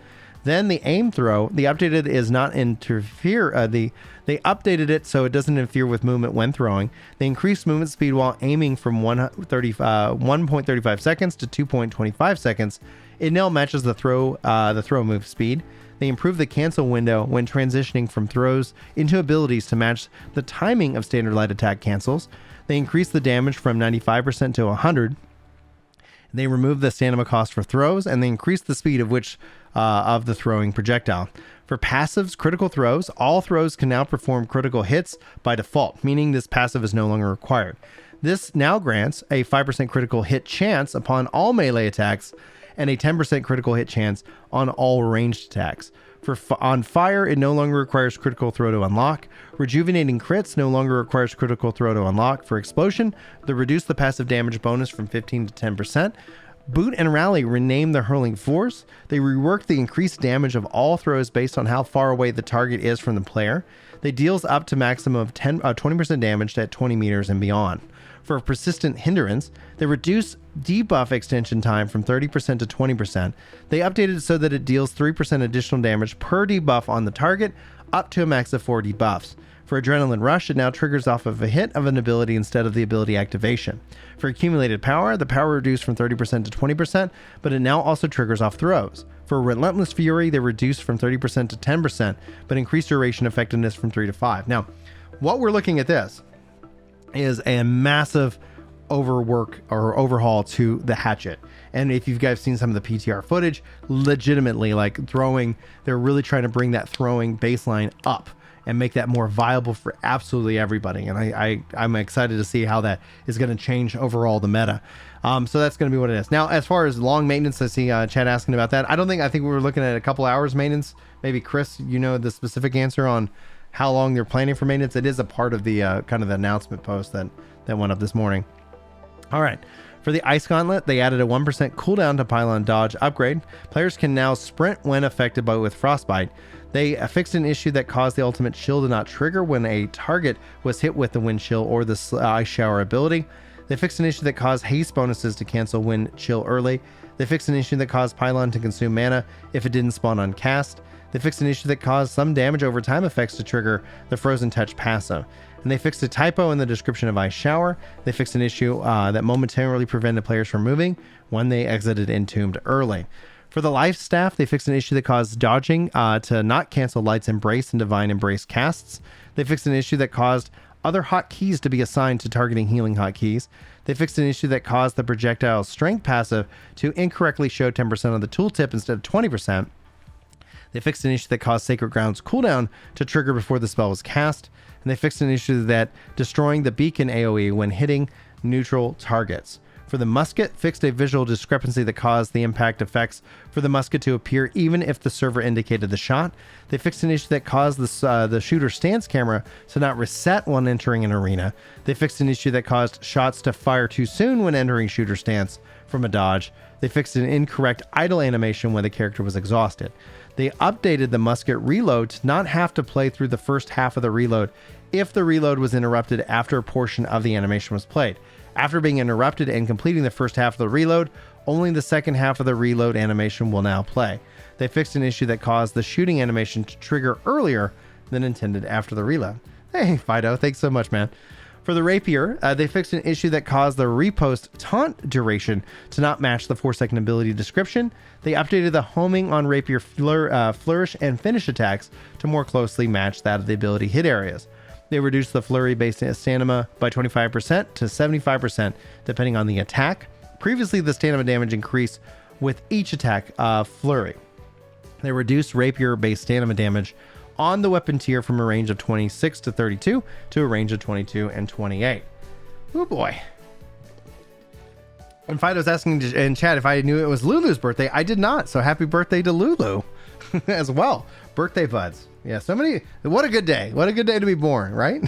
Then the aim throw, the updated is not interfere. They updated it so it doesn't interfere with movement when throwing. They increased movement speed while aiming from 1.35 seconds to 2.25 seconds. It now matches the throw move speed. They improved the cancel window when transitioning from throws into abilities to match the timing of standard light attack cancels. They increased the damage from 95% to 100. They removed the stamina cost for throws, and they increased the speed of the throwing projectile. For passives, critical throws, all throws can now perform critical hits by default, meaning this passive is no longer required. This now grants a 5% critical hit chance upon all melee attacks and a 10% critical hit chance on all ranged attacks. On fire, it no longer requires critical throw to unlock. Rejuvenating crits no longer requires critical throw to unlock. For explosion, they reduced the passive damage bonus from 15 to 10%. Boot and Rally renamed the hurling force. They reworked the increased damage of all throws based on how far away the target is from the player. They deals up to maximum of 20% damage at 20 meters and beyond. For persistent hindrance, they reduced debuff extension time from 30% to 20%. They updated it so that it deals 3% additional damage per debuff on the target, up to a max of 4 debuffs. For Adrenaline Rush, it now triggers off of a hit of an ability instead of the ability activation. For Accumulated Power, the power reduced from 30% to 20%, but it now also triggers off throws. For Relentless Fury, they reduced from 30% to 10%, but increased duration effectiveness from 3 to 5. Now, what we're looking at this is a massive overhaul to the hatchet. And if you guys seen some of the PTR footage, legitimately like throwing, they're really trying to bring that throwing baseline up and make that more viable for absolutely everybody. And I'm excited to see how that is going to change overall the meta. So that's going to be what it is. Now, as far as long maintenance, I see Chad asking about that. I think we were looking at a couple hours maintenance. Maybe Chris, you know the specific answer on how long they're planning for maintenance. It is a part of the kind of the announcement post that went up this morning. All right. For the Ice Gauntlet, they added a 1% cooldown to pylon dodge upgrade. Players can now sprint when affected with frostbite. They fixed an issue that caused the ultimate chill to not trigger when a target was hit with the wind chill or the ice shower ability. They fixed an issue that caused haste bonuses to cancel wind chill early. They fixed an issue that caused pylon to consume mana if it didn't spawn on cast. They fixed an issue that caused some damage over time effects to trigger the Frozen Touch passive. And they fixed a typo in the description of Ice Shower. They fixed an issue that momentarily prevented players from moving when they exited Entombed early. For the Life Staff, they fixed an issue that caused dodging to not cancel Light's Embrace and Divine Embrace casts. They fixed an issue that caused other hotkeys to be assigned to targeting healing hotkeys. They fixed an issue that caused the projectile strength passive to incorrectly show 10% of the tooltip instead of 20%. They fixed an issue that caused Sacred Ground's cooldown to trigger before the spell was cast. And they fixed an issue that destroying the beacon AoE when hitting neutral targets. For the musket, fixed a visual discrepancy that caused the impact effects for the musket to appear even if the server indicated the shot. They fixed an issue that caused the shooter stance camera to not reset when entering an arena. They fixed an issue that caused shots to fire too soon when entering shooter stance from a dodge. They fixed an incorrect idle animation when the character was exhausted. They updated the musket reload to not have to play through the first half of the reload if the reload was interrupted after a portion of the animation was played. After being interrupted and completing the first half of the reload, only the second half of the reload animation will now play. They fixed an issue that caused the shooting animation to trigger earlier than intended after the reload. Hey, Fido, thanks so much, man. For the rapier, they fixed an issue that caused the repost taunt duration to not match the 4-second ability description. They updated the homing on rapier flourish and finish attacks to more closely match that of the ability hit areas. They reduced the flurry-based stamina by 25% to 75%, depending on the attack. Previously, the stamina damage increased with each attack flurry. They reduced rapier-based stamina damage on the weapon tier from a range of 26 to 32 to a range of 22 and 28. Oh boy. And Fido's asking in chat if I knew it was Lulu's birthday. I did not, so happy birthday to Lulu as well. Birthday buds. Yeah, what a good day. What a good day to be born, right?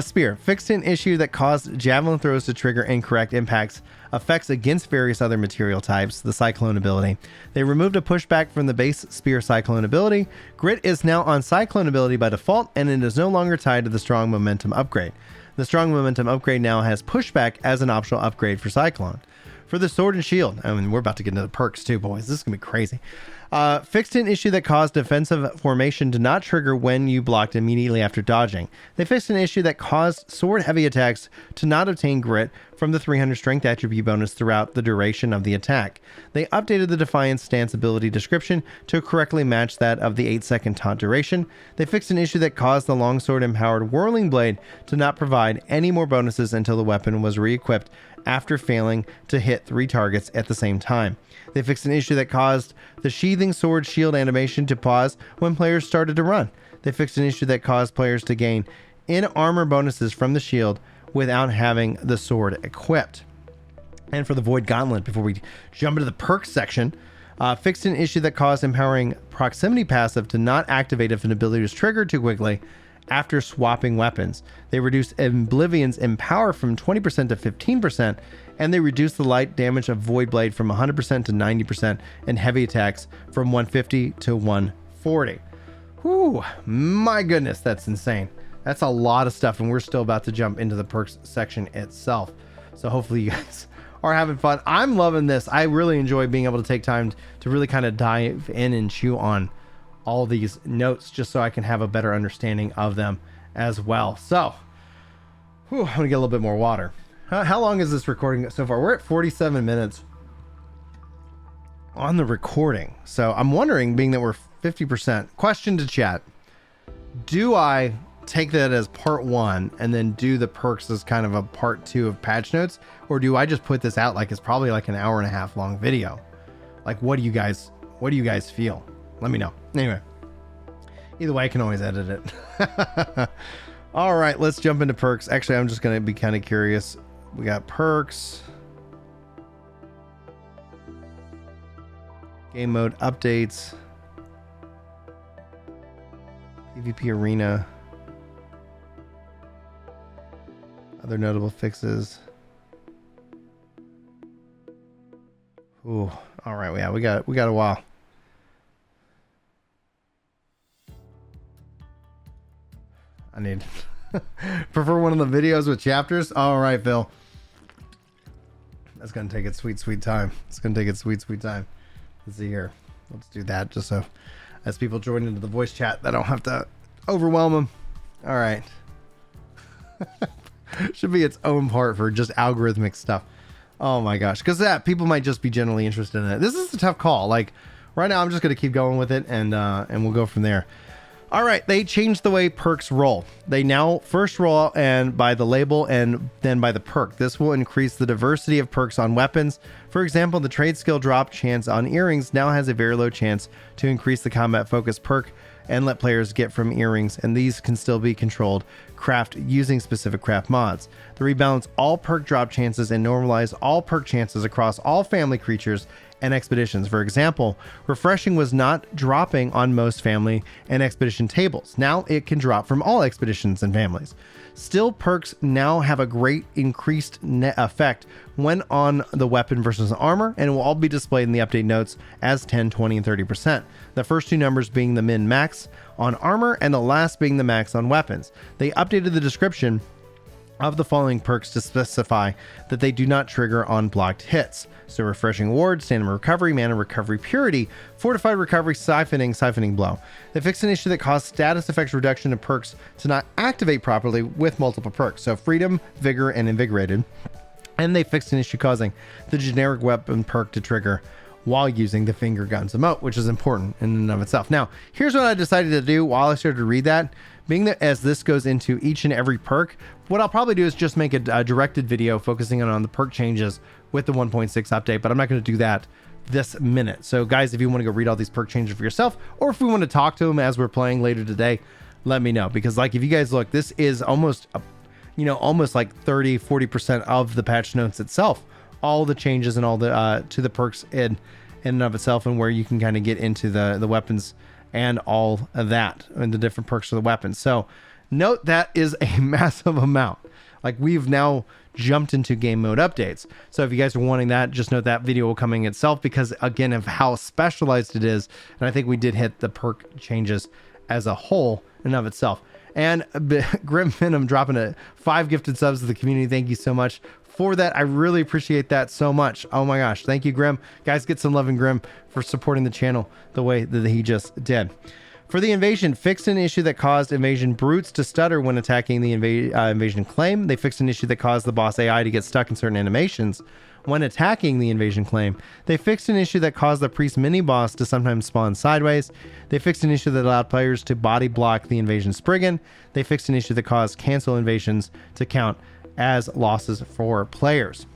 Spear. Fixed an issue that caused javelin throws to trigger incorrect effects against various other material types, the Cyclone ability. They removed a pushback from the base Spear Cyclone ability. Grit is now on Cyclone ability by default, and it is no longer tied to the Strong Momentum upgrade. The Strong Momentum upgrade now has pushback as an optional upgrade for Cyclone. For the Sword and Shield, I mean, we're about to get into the perks too, boys. This is going to be crazy. Fixed an issue that caused defensive formation to not trigger when you blocked immediately after dodging. They fixed an issue that caused sword heavy attacks to not obtain grit from the 300 strength attribute bonus throughout the duration of the attack. They updated the Defiance stance ability description to correctly match that of the 8-second taunt duration. They fixed an issue that caused the longsword empowered whirling blade to not provide any more bonuses until the weapon was re-equipped after failing to hit 3 targets at the same time. They fixed an issue that caused the sheathing sword shield animation to pause when players started to run. They fixed an issue that caused players to gain in-armor bonuses from the shield without having the sword equipped. And for the Void Gauntlet, before we jump into the perks section, fixed an issue that caused empowering proximity passive to not activate if an ability is triggered too quickly after swapping weapons. They reduced Oblivion's Empower from 20% to 15%, and they reduced the light damage of Void Blade from 100% to 90%, and heavy attacks from 150 to 140. Whew, my goodness, that's insane. That's a lot of stuff, and we're still about to jump into the perks section itself. So hopefully you guys are having fun. I'm loving this. I really enjoy being able to take time to really kind of dive in and chew on all these notes just so I can have a better understanding of them as well. So, I'm going to get a little bit more water. How long is this recording so far? We're at 47 minutes on the recording. So I'm wondering, being that we're 50%, question to chat. Do I take that as part 1 and then do the perks as kind of a part 2 of patch notes? Or do I just put this out like it's probably like an hour and a half long video? Like, what do you guys feel? Let me know. Anyway, either way, I can always edit it. All right, let's jump into perks. Actually, I'm just going to be kind of curious. We got perks. Game mode updates. PvP arena. Other notable fixes. Ooh, all right. Yeah, we got a while. I need prefer one of the videos with chapters. All right, Phil. That's gonna take its sweet time. It's gonna take its sweet time. Let's see here. Let's do that just so as people join into the voice chat, I don't have to overwhelm them. All right. Should be its own part for just algorithmic stuff. Oh my gosh, because people might just be generally interested in it. This is a tough call. Like right now, I'm just gonna keep going with it, and we'll go from there. All right, they changed the way perks roll. They now first roll and by the label and then by the perk. This will increase the diversity of perks on weapons. For example, the trade skill drop chance on earrings now has a very low chance to increase the combat focus perk and let players get from earrings, and these can still be controlled craft using specific craft mods. They rebalance all perk drop chances and normalize all perk chances across all family creatures and expeditions. For example, refreshing was not dropping on most family and expedition tables. Now it can drop from all expeditions and families. Still, perks now have a great increased net effect when on the weapon versus armor, and it will all be displayed in the update notes as 10, 20, and 30%. The first two numbers being the min max on armor and the last being the max on weapons. They updated the description of the following perks to specify that they do not trigger on blocked hits. So refreshing ward, stamina recovery, mana recovery, purity, fortified recovery, siphoning blow. They fixed an issue that caused status effects reduction of perks to not activate properly with multiple perks. So freedom, vigor, and invigorated. And they fixed an issue causing the generic weapon perk to trigger while using the finger guns emote, which is important in and of itself. Now, here's what I decided to do while I started to read that. Being that as this goes into each and every perk, what I'll probably do is just make a directed video focusing on the perk changes with the 1.6 update, but I'm not going to do that this minute. So guys, if you want to go read all these perk changes for yourself, or if we want to talk to them as we're playing later today, let me know. Because like, if you guys look, this is almost, almost like 30-40% of the patch notes itself, all the changes and all the to the perks in and of itself, and where you can kind of get into the weapons and all of that and the different perks of the weapons. So note that is a massive amount. Like, we've now jumped into game mode updates. So if you guys are wanting that, just note that video will coming itself, because again of how specialized it is. And I think we did hit the perk changes as a whole in and of itself. And Grim Venom dropping 5 gifted subs to the community. Thank you so much for that. I really appreciate that so much. Oh my gosh. Thank you, Grim. Guys, get some love in Grim for supporting the channel the way that he just did. For the invasion, fixed an issue that caused invasion brutes to stutter when attacking the invasion claim. They fixed an issue that caused the boss AI to get stuck in certain animations when attacking the invasion claim. They fixed an issue that caused the priest mini boss to sometimes spawn sideways. They fixed an issue that allowed players to body block the invasion spriggan. They fixed an issue that caused cancel invasions to count as losses for players.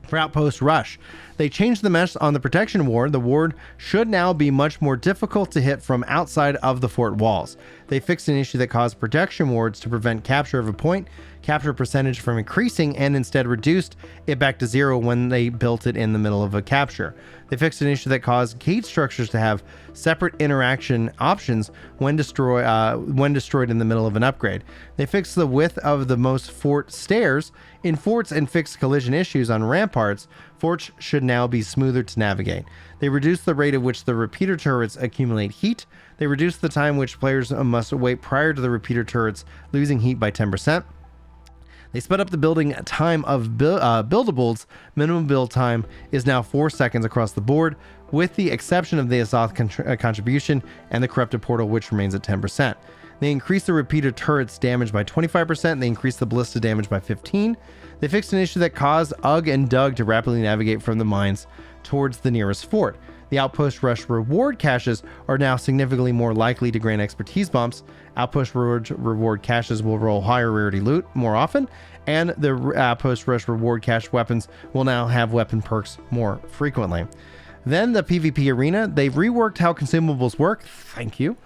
For Outpost Rush, they changed the mesh on the protection ward. The ward should now be much more difficult to hit from outside of the fort walls. They fixed an issue that caused protection wards to prevent capture of a point, capture percentage from increasing, and instead reduced it back to 0 when they built it in the middle of a capture. They fixed an issue that caused gate structures to have separate interaction options when destroyed in the middle of an upgrade. They fixed the width of the most fort stairs in forts and fixed collision issues on ramparts. Forts should now be smoother to navigate. They reduced the rate at which the repeater turrets accumulate heat. They reduced the time which players must wait prior to the repeater turrets losing heat by 10%. They sped up the building time of buildables. Minimum build time is now 4 seconds across the board, with the exception of the Azoth contribution and the corrupted portal, which remains at 10%. They increased the repeater turret's damage by 25%. They increased the ballista damage by 15%. They fixed an issue that caused Ugg and Doug to rapidly navigate from the mines towards the nearest fort. The Outpost Rush reward caches are now significantly more likely to grant expertise bumps. Outpost reward caches will roll higher rarity loot more often, and the Outpost Rush reward cache weapons will now have weapon perks more frequently. Then the PvP arena, they've reworked how consumables work. Thank you.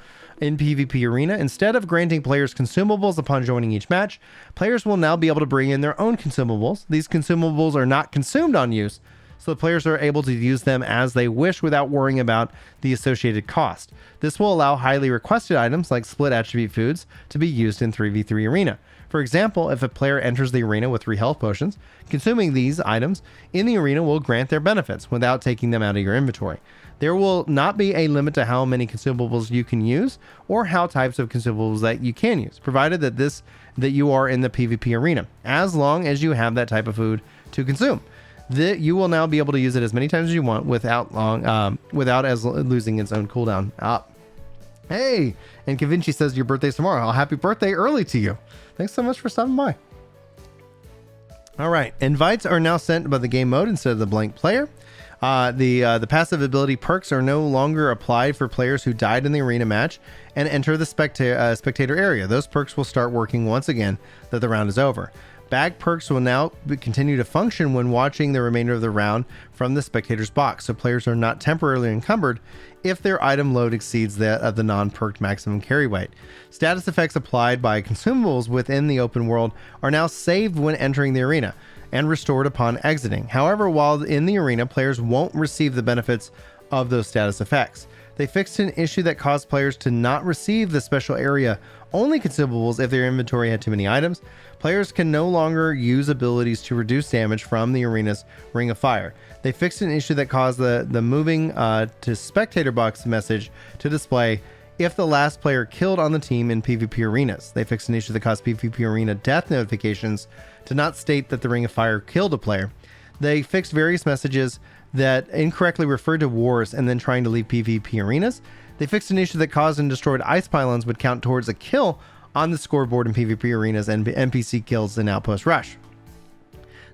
In PvP Arena, instead of granting players consumables upon joining each match, players will now be able to bring in their own consumables. These consumables are not consumed on use, so the players are able to use them as they wish without worrying about the associated cost. This will allow highly requested items like split attribute foods to be used in 3v3 Arena. For example, if a player enters the arena with 3 health potions, consuming these items in the arena will grant their benefits without taking them out of your inventory. There will not be a limit to how many consumables you can use or how types of consumables that you can use, provided that you are in the PvP arena, as long as you have that type of food to consume. You will now be able to use it as many times as you want without losing its own cooldown up. Hey, and Kavinci says your birthday's tomorrow. Oh, happy birthday early to you. Thanks so much for stopping by. All right, invites are now sent by the game mode instead of the blank player. The passive ability perks are no longer applied for players who died in the arena match and enter the spectator area. Those perks will start working once again that the round is over. Bag perks will now continue to function when watching the remainder of the round from the spectator's box, so players are not temporarily encumbered if their item load exceeds that of the non-perked maximum carry weight. Status effects applied by consumables within the open world are now saved when entering the arena and restored upon exiting. However, while in the arena, players won't receive the benefits of those status effects. They fixed an issue that caused players to not receive the special area only consumables if their inventory had too many items. Players can no longer use abilities to reduce damage from the arena's Ring of Fire. They fixed an issue that caused the moving to spectator box message to display if the last player killed on the team in PvP arenas. They fixed an issue that caused PvP arena death notifications to not state that the Ring of Fire killed a player. They fixed various messages that incorrectly referred to wars and then trying to leave PvP arenas. They fixed an issue that caused and destroyed ice pylons would count towards a kill on the scoreboard in PvP arenas and NPC kills in Outpost Rush.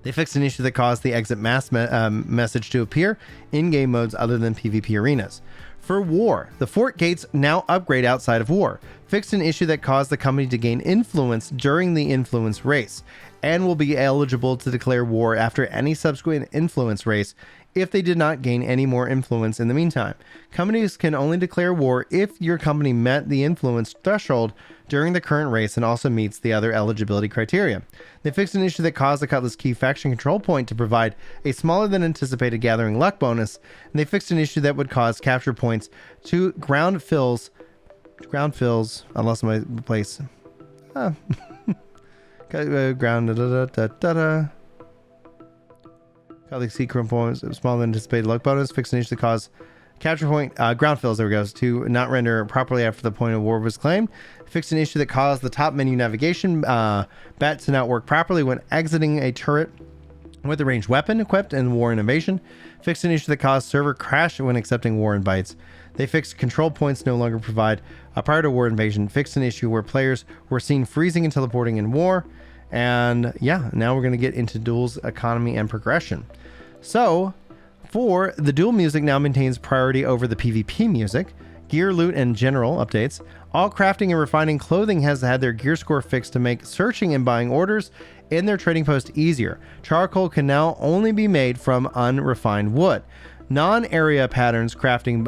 They fixed an issue that caused the exit mass message to appear in game modes other than PvP arenas. For War, the fort gates now upgrade outside of War. Fixed an issue that caused the company to gain influence during the influence race and will be eligible to declare war after any subsequent influence race if they did not gain any more influence in the meantime. Companies can only declare war if your company met the influence threshold during the current race and also meets the other eligibility criteria. They fixed an issue that caused the Cutlass Key faction control point to provide a smaller than anticipated gathering luck bonus, and they fixed an issue that would cause capture points to ground fills. I lost my place. Ground Cutlass Key points, smaller than anticipated luck bonus. Fixed an issue that caused capture point ground fills, there we go, to not render properly after the point of war was claimed. Fixed an issue that caused the top menu navigation bat to not work properly when exiting a turret with a ranged weapon equipped in War Innovation. Fixed an issue that caused server crash when accepting war invites. They fixed control points no longer provide prior to war invasion. Fixed an issue where players were seen freezing and teleporting in war. And yeah, now we're going to get into duels, economy, and progression. So for the duel music now maintains priority over the PvP music. Gear, loot, and general updates. All crafting and refining clothing has had their gear score fixed to make searching and buying orders in their trading post easier. Charcoal can now only be made from unrefined wood. Non-area patterns crafting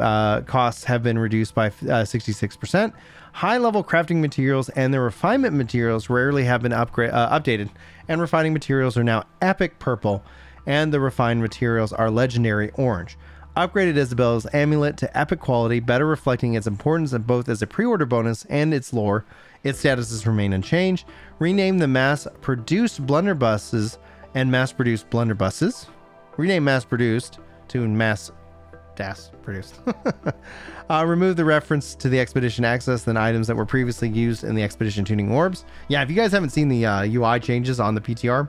costs have been reduced by 66%. High-level crafting materials and the refinement materials rarely have been updated, and refining materials are now epic purple, and the refined materials are legendary orange. Upgraded Isabella's amulet to epic quality, better reflecting its importance both as a pre-order bonus and its lore. Its statuses remain unchanged. Rename the mass-produced blunderbusses and mass-produced blunderbusses. Rename mass-produced to mass-produced. Remove the reference to the expedition access than items that were previously used in the expedition tuning orbs. Yeah, if you guys haven't seen the UI changes on the PTR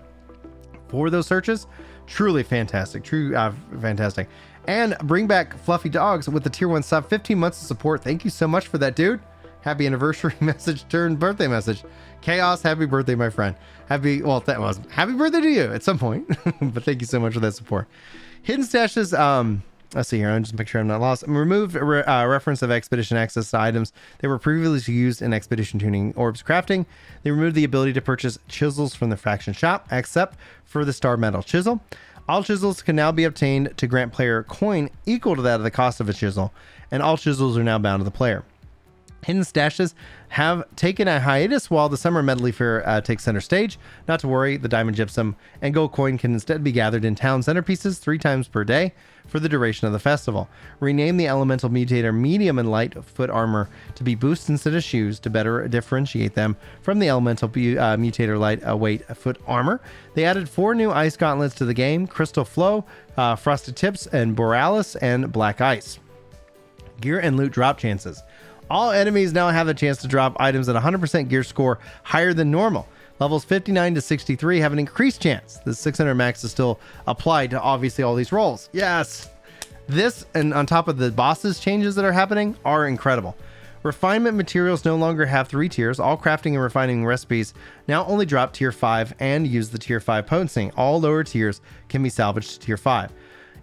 for those searches, truly fantastic. Fantastic. And bring back Fluffy Dogs with the tier 1 sub, 15 months of support. Thank you so much for that, dude. Happy anniversary message turned birthday message. Chaos, happy birthday, my friend. Happy birthday to you at some point. But thank you so much for that support. Hidden stashes, let's see here. I'm just make sure I'm not lost. Remove reference of expedition access to items that were previously used in expedition tuning orbs crafting. They removed the ability to purchase chisels from the faction shop, except for the star metal chisel. All chisels can now be obtained to grant player coin equal to that of the cost of a chisel, and all chisels are now bound to the player. Hidden stashes have taken a hiatus while the summer medley fair takes center stage. Not to worry, the diamond gypsum and gold coin can instead be gathered in town centerpieces 3 times per day for the duration of the festival. Rename the elemental mutator medium and light foot armor to be boosts instead of shoes to better differentiate them from the elemental mutator light weight foot armor. They added 4 new ice gauntlets to the game: Crystal Flow, Frosted Tips, and Borealis, and Black Ice. Gear and loot drop chances. All enemies now have a chance to drop items at 100% gear score higher than normal. Levels 59 to 63 have an increased chance. The 600 max is still applied to obviously all these rolls. Yes! This, and on top of the bosses changes that are happening, are incredible. Refinement materials no longer have 3 tiers. All crafting and refining recipes now only drop tier 5 and use the tier 5 potency. All lower tiers can be salvaged to tier 5.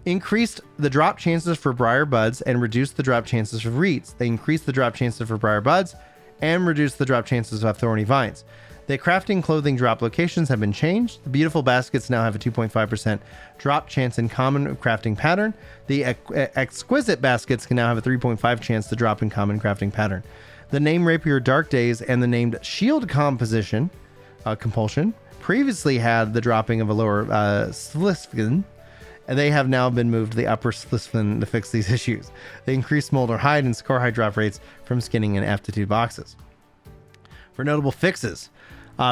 Increased the drop chances for briar buds and reduced the drop chances for reeds. They increased the drop chances for briar buds and reduced the drop chances of thorny vines. The crafting clothing drop locations have been changed. The beautiful baskets now have a 2.5% drop chance in common crafting pattern. The exquisite baskets can now have a 3.5 chance to drop in common crafting pattern. The name Rapier Dark Days and the named Shield Compulsion previously had the dropping of a lower Slisfin, and they have now been moved to the upper Slisfin to fix these issues. They increased Smolder Hide and Scar Hide drop rates from skinning in F2 boxes. For notable fixes,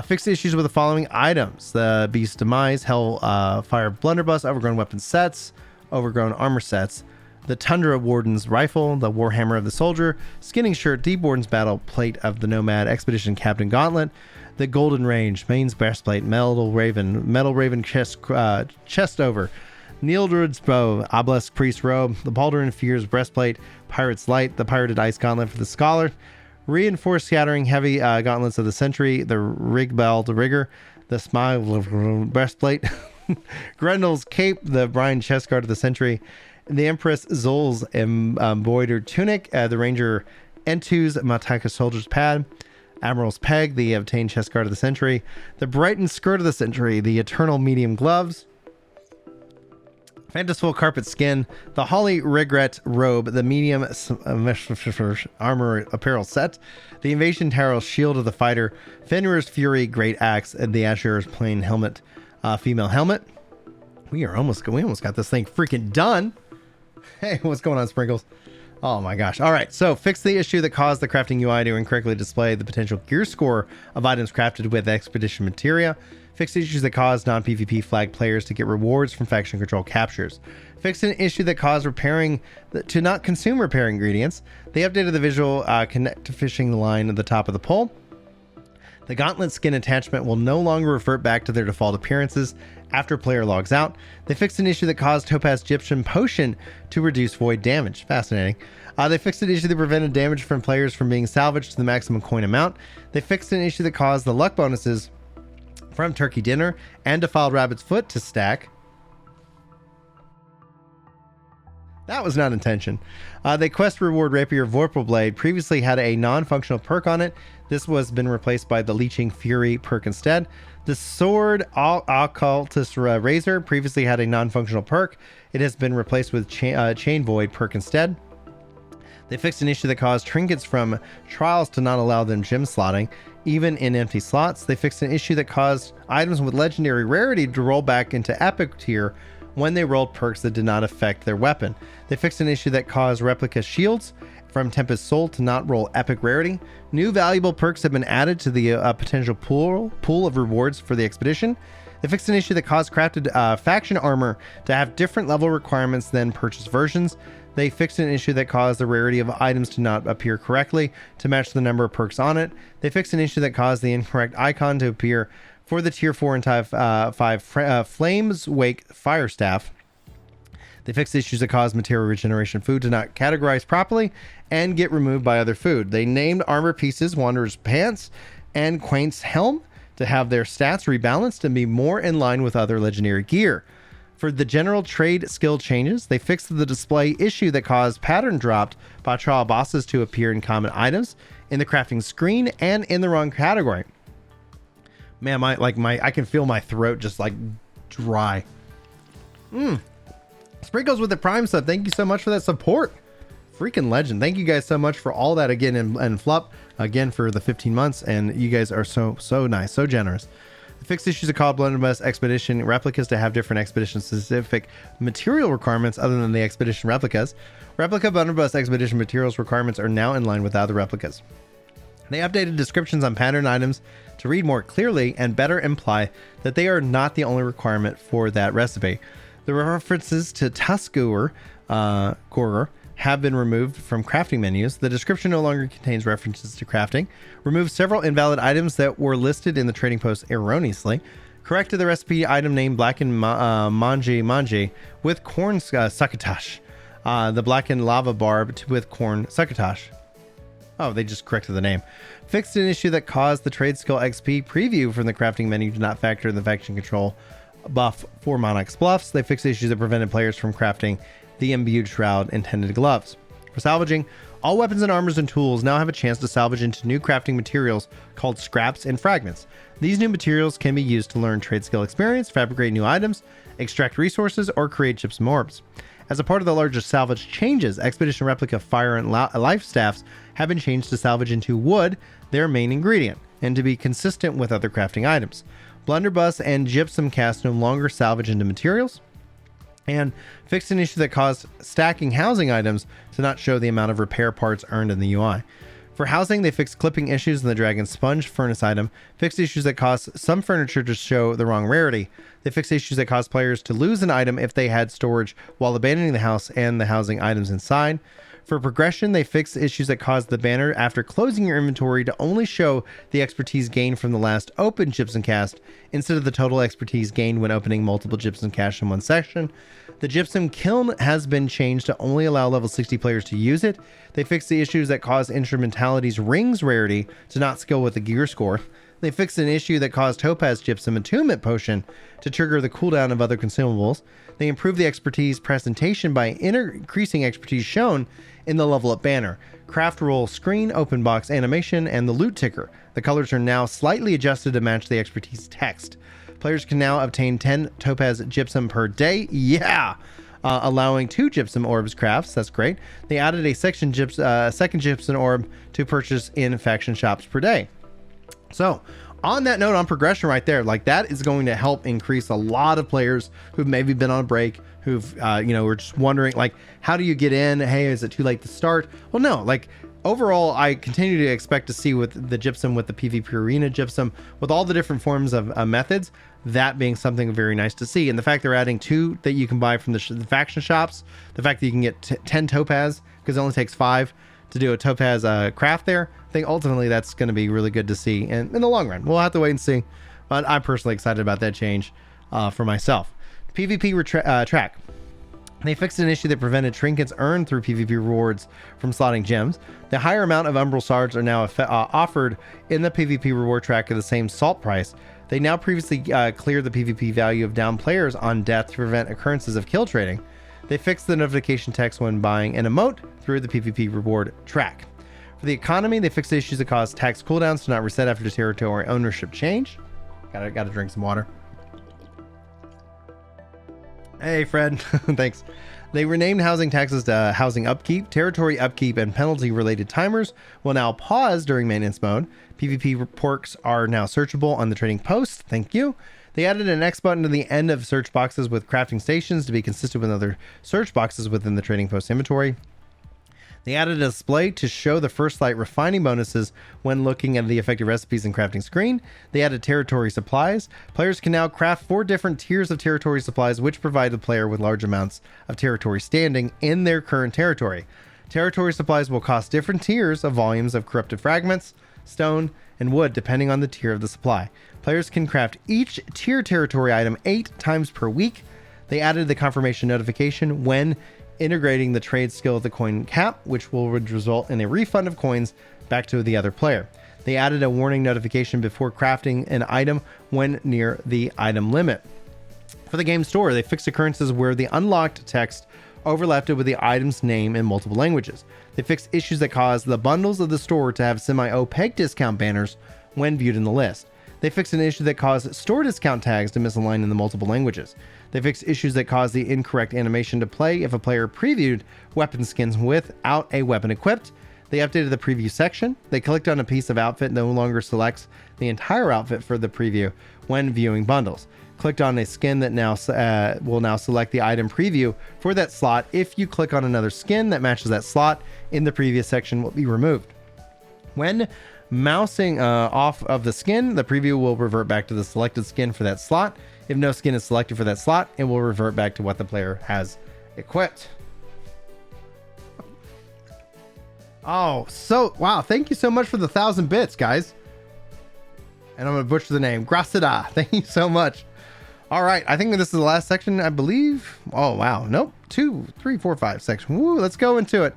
fix issues with the following items: the Beast Demise, Hellfire Blunderbuss, Overgrown Weapon sets, Overgrown Armor sets, the Tundra Warden's Rifle, the Warhammer of the Soldier, Skinning Shirt, Deep Warden's Battle Plate of the Nomad, Expedition Captain Gauntlet, the Golden Range, Main's Breastplate, Metal Raven chest over, Neildred's Bow, Obelisk Priest Robe, the Baldurin Fear's Breastplate, Pirate's Light, the Pirated Ice Gauntlet for the Scholar, Reinforced Scattering Heavy Gauntlets of the Sentry, the Rig Bell, the Rigger, the Smile Breastplate, Grendel's Cape, the Brian Chest Guard of the Sentry, the Empress Zol's Embroidered Tunic, the Ranger Entu's Mataka Soldier's Pad, Admiral's Peg, the Obtained Chest Guard of the Sentry, the Brightened Skirt of the Sentry, the Eternal Medium Gloves, Fantasful Carpet Skin, the Holly Regret Robe, the Medium Armor Apparel Set, the Invasion Tarot Shield of the Fighter, Fenrir's Fury Great Axe, and the Asher's Plain Helmet, Female Helmet. We almost got this thing freaking done. Hey, what's going on, Sprinkles? Oh my gosh. All right, so fix the issue that caused the crafting UI to incorrectly display the potential gear score of items crafted with Expedition Materia. Fix the issues that caused non-PvP flag players to get rewards from faction control captures. Fix an issue that caused repairing to not consume repair ingredients. They updated the visual connect to fishing line at the top of the pole. The Gauntlet skin attachment will no longer revert back to their default appearances after player logs out. They fixed an issue that caused Topaz Egyptian Potion to reduce void damage. Fascinating. They fixed an issue that prevented damage from players from being salvaged to the maximum coin amount. They fixed an issue that caused the luck bonuses from Turkey Dinner and Defiled Rabbit's Foot to stack. That was not intention. The quest reward Rapier Vorpal Blade previously had a non-functional perk on it. This was been replaced by the Leeching Fury perk instead. The Sword Occultist Razor previously had a non-functional perk. It has been replaced with Chain Void perk instead. They fixed an issue that caused trinkets from trials to not allow them gem slotting, even in empty slots. They fixed an issue that caused items with legendary rarity to roll back into epic tier when they rolled perks that did not affect their weapon. They fixed an issue that caused replica shields from Tempest Soul to not roll epic rarity. New valuable perks have been added to the potential pool of rewards for the expedition. They fixed an issue that caused crafted faction armor to have different level requirements than purchased versions. They fixed an issue that caused the rarity of items to not appear correctly to match the number of perks on it. They fixed an issue that caused the incorrect icon to appear for the tier 4 and type 5 Flames Wake Fire Staff. They fixed issues that caused material regeneration food to not categorize properly and get removed by other food. They named armor pieces Wanderer's Pants and Quaint's Helm to have their stats rebalanced and be more in line with other legendary gear. For the general trade skill changes, they fixed the display issue that caused pattern dropped by trial bosses to appear in common items in the crafting screen and in the wrong category. Man, I can feel my throat just like dry. Sprinkles with the Prime sub. Thank you so much for that support. Freaking legend. Thank you guys so much for all that again, and Flup again for the 15 months. And you guys are so nice, so generous. The fixed issues are called Blunderbuss Expedition replicas to have different expedition specific material requirements other than the expedition replicas. Replica Blunderbuss Expedition materials requirements are now in line with other replicas. They updated descriptions on pattern items to read more clearly and better imply that they are not the only requirement for that recipe. The references to Tusgour have been removed from crafting menus. The description no longer contains references to crafting. Removed several invalid items that were listed in the trading post erroneously. Corrected the recipe item name Blackened Manji with Corn Succotash. The Blackened Lava Barb with Corn Succotash. Oh, they just corrected the name. Fixed an issue that caused the trade skill XP preview from the crafting menu to not factor in the faction control buff for Monarch's Bluffs. They fixed issues that prevented players from crafting the imbued shroud intended gloves. For salvaging, All weapons and armors and tools now have a chance to salvage into new crafting materials called scraps and fragments. These new materials can be used to learn trade skill experience, fabricate new items, extract resources, or create gypsum orbs. As a part of the larger salvage changes, Expedition Replica Fire and Life Staffs have been changed to salvage into wood, their main ingredient, and to be consistent with other crafting items. Blunderbuss and Gypsum Cast no longer salvage into materials, and fixed an issue that caused stacking housing items to not show the amount of repair parts earned in the UI. For housing, they fixed clipping issues in the Dragon Sponge furnace item, fixed issues that caused some furniture to show the wrong rarity. They fixed issues that caused players to lose an item if they had storage while abandoning the house and the housing items inside. For progression, they fixed issues that caused the banner after closing your inventory to only show the expertise gained from the last open gypsum cast instead of the total expertise gained when opening multiple gypsum casts in one section. The gypsum kiln has been changed to only allow level 60 players to use it. They fixed the issues that caused Instrumentality's rings rarity to not scale with the gear score. They fixed an issue that caused Topaz Gypsum Attunement Potion to trigger the cooldown of other consumables. They improved the expertise presentation by increasing expertise shown in the level up banner, craft roll screen, open box animation, and the loot ticker. The colors are now slightly adjusted to match the expertise text. Players can now obtain 10 Topaz Gypsum per day. Yeah! Allowing 2 Gypsum Orbs crafts. That's great. They added a second Gypsum Orb to purchase in faction shops per day. So, on that note, on progression right there, like that is going to help increase a lot of players who've maybe been on a break, who've, were just wondering, like, how do you get in? Hey, is it too late to start? Well, no, like, overall, I continue to expect to see with the Gypsum, with the PvP Arena Gypsum, with all the different forms of methods, that being something very nice to see. And the fact they're adding 2 that you can buy from the faction shops, the fact that you can get 10 Topaz, because it only takes 5 to do a Topaz craft there, I think ultimately that's going to be really good to see. And in the long run, we'll have to wait and see. But I'm personally excited about that change for myself. PvP track. They fixed an issue that prevented trinkets earned through PvP rewards from slotting gems. The higher amount of Umbral Shards are now offered in the PvP reward track at the same salt price. They now previously cleared the PvP value of down players on death to prevent occurrences of kill trading. They fixed the notification text when buying an emote through the PvP reward track. For the economy, they fixed issues that caused tax cooldowns to not reset after the territory ownership change. Gotta drink some water. Hey, Fred. Thanks. They renamed housing taxes to housing upkeep. Territory upkeep and penalty related timers will now pause during maintenance mode. PvP perks are now searchable on the trading post. Thank you. They added an X button to the end of search boxes with crafting stations to be consistent with other search boxes within the trading post inventory. They added a display to show the first light refining bonuses when looking at the affected recipes and crafting screen. They added territory supplies. Players can now craft 4 different tiers of territory supplies, which provide the player with large amounts of territory standing in their current territory. Territory supplies will cost different tiers of volumes of corrupted fragments, stone, and wood depending on the tier of the supply. Players can craft each tier territory item 8 times per week. They added the confirmation notification when integrating the trade skill of the coin cap, which would result in a refund of coins back to the other player. They added a warning notification before crafting an item when near the item limit. For the game store, they fixed occurrences where the unlocked text overlapped it with the item's name in multiple languages. They fixed issues that caused the bundles of the store to have semi-opaque discount banners when viewed in the list. They fixed an issue that caused store discount tags to misalign in the multiple languages. They fixed issues that caused the incorrect animation to play if a player previewed weapon skins without a weapon equipped. They updated the preview section. They clicked on a piece of outfit no longer selects the entire outfit for the preview when viewing bundles. Clicked on a skin that now will now select the item preview for that slot. If you click on another skin that matches that slot in the previous section will be removed. When mousing off of the skin, the preview will revert back to the selected skin for that slot. If no skin is selected for that slot, it will revert back to what the player has equipped. Oh, so wow, thank you so much for the 1,000 bits, guys. And I'm gonna butcher the name. Grasida. Thank you so much. All right, I think this is the last section, I believe. Oh wow, nope. 2, 3, 4, 5 section. Woo, let's go into it.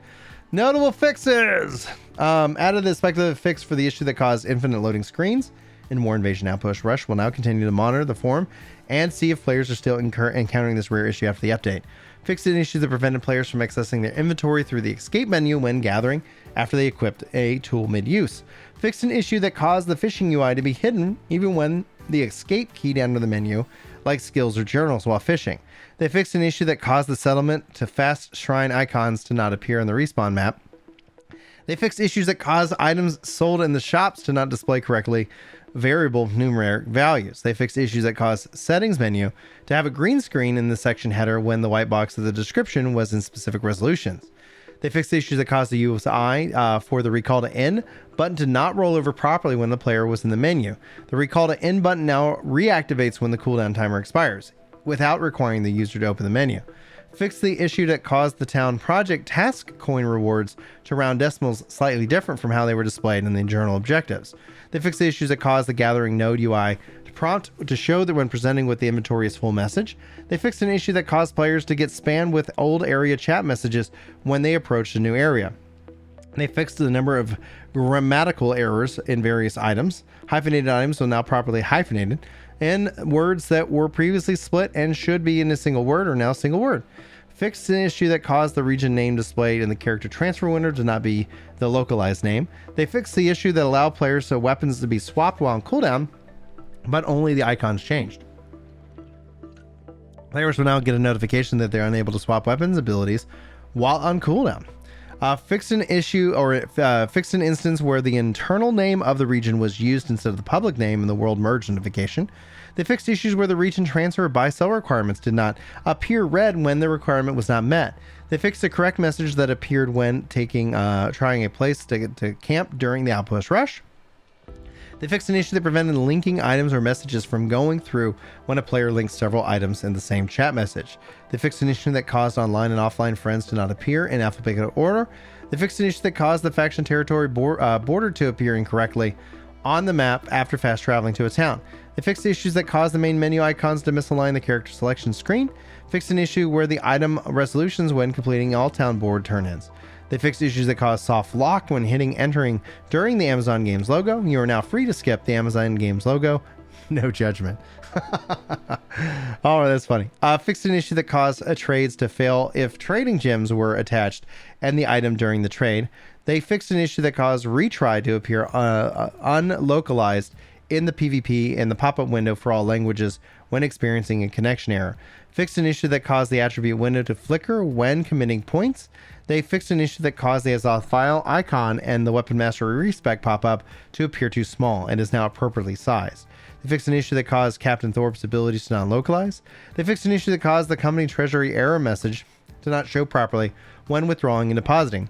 Notable fixes. Added the speculative fix for the issue that caused infinite loading screens in War Invasion Outpost Rush. Will now continue to monitor the forum and see if players are still encountering this rare issue after the update. Fixed an issue that prevented players from accessing their inventory through the escape menu when gathering after they equipped a tool mid-use. Fixed an issue that caused the fishing UI to be hidden even when the escape keyed under the menu, like skills or journals while fishing. They fixed an issue that caused the settlement to fast shrine icons to not appear on the respawn map. They fixed issues that caused items sold in the shops to not display correctly variable numeric values. They fixed issues that caused settings menu to have a green screen in the section header when the white box of the description was in specific resolutions. They fixed issues that caused the UI for the recall to end button to not roll over properly when the player was in the menu. The recall to end button now reactivates when the cooldown timer expires, without requiring the user to open the menu. Fixed the issue that caused the town project task coin rewards to round decimals slightly different from how they were displayed in the journal objectives. They fixed the issues that caused the gathering node UI to prompt to show that when presenting with the inventory is full message. They fixed an issue that caused players to get spammed with old area chat messages when they approached a new area. They fixed the number of grammatical errors in various items. Hyphenated items are now properly hyphenated, and words that were previously split and should be in a single word are now single word. Fixed an issue that caused the region name displayed in the character transfer window to not be the localized name. They fixed the issue that allowed players' weapons to be swapped while on cooldown, but only the icons changed. Players will now get a notification that they're unable to swap weapons abilities while on cooldown. Fixed an issue fixed an instance where the internal name of the region was used instead of the public name in the world merge notification. They fixed issues where the region transfer or buy-sell requirements did not appear red when the requirement was not met. They fixed the correct message that appeared when trying a place to camp during the Outpost Rush. They fixed an issue that prevented linking items or messages from going through when a player links several items in the same chat message. They fixed an issue that caused online and offline friends to not appear in alphabetical order. They fixed an issue that caused the faction territory border to appear incorrectly on the map after fast traveling to a town. They fixed the issues that caused the main menu icons to misalign the character selection screen. Fixed an issue where the item resolutions when completing all town board turn-ins. They fixed issues that caused soft lock when entering during the Amazon Games logo. You are now free to skip the Amazon Games logo. No judgment. Oh, that's funny. Fixed an issue that caused trades to fail if trading gems were attached and the item during the trade. They fixed an issue that caused retry to appear unlocalized in the PvP in the pop-up window for all languages when experiencing a connection error. Fixed an issue that caused the attribute window to flicker when committing points. They fixed an issue that caused the Azoth file icon and the Weapon Master respec pop-up to appear too small and is now appropriately sized. They fixed an issue that caused Captain Thorpe's abilities to not localize. They fixed an issue that caused the company treasury error message to not show properly when withdrawing and depositing.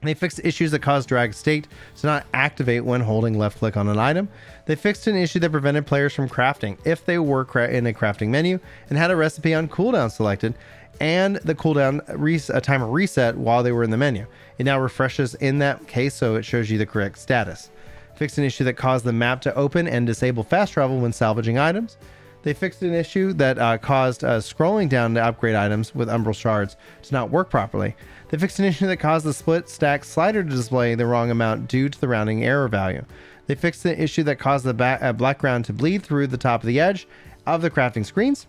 They fixed issues that caused drag state to not activate when holding left click on an item. They fixed an issue that prevented players from crafting if they were in a crafting menu and had a recipe on cooldown selected and the cooldown timer reset while they were in the menu. It now refreshes in that case, so it shows you the correct status. Fixed an issue that caused the map to open and disable fast travel when salvaging items. They fixed an issue that caused scrolling down to upgrade items with umbral shards to not work properly. They fixed an issue that caused the split stack slider to display the wrong amount due to the rounding error value. They fixed the issue that caused the background to bleed through the top of the edge of the crafting screens.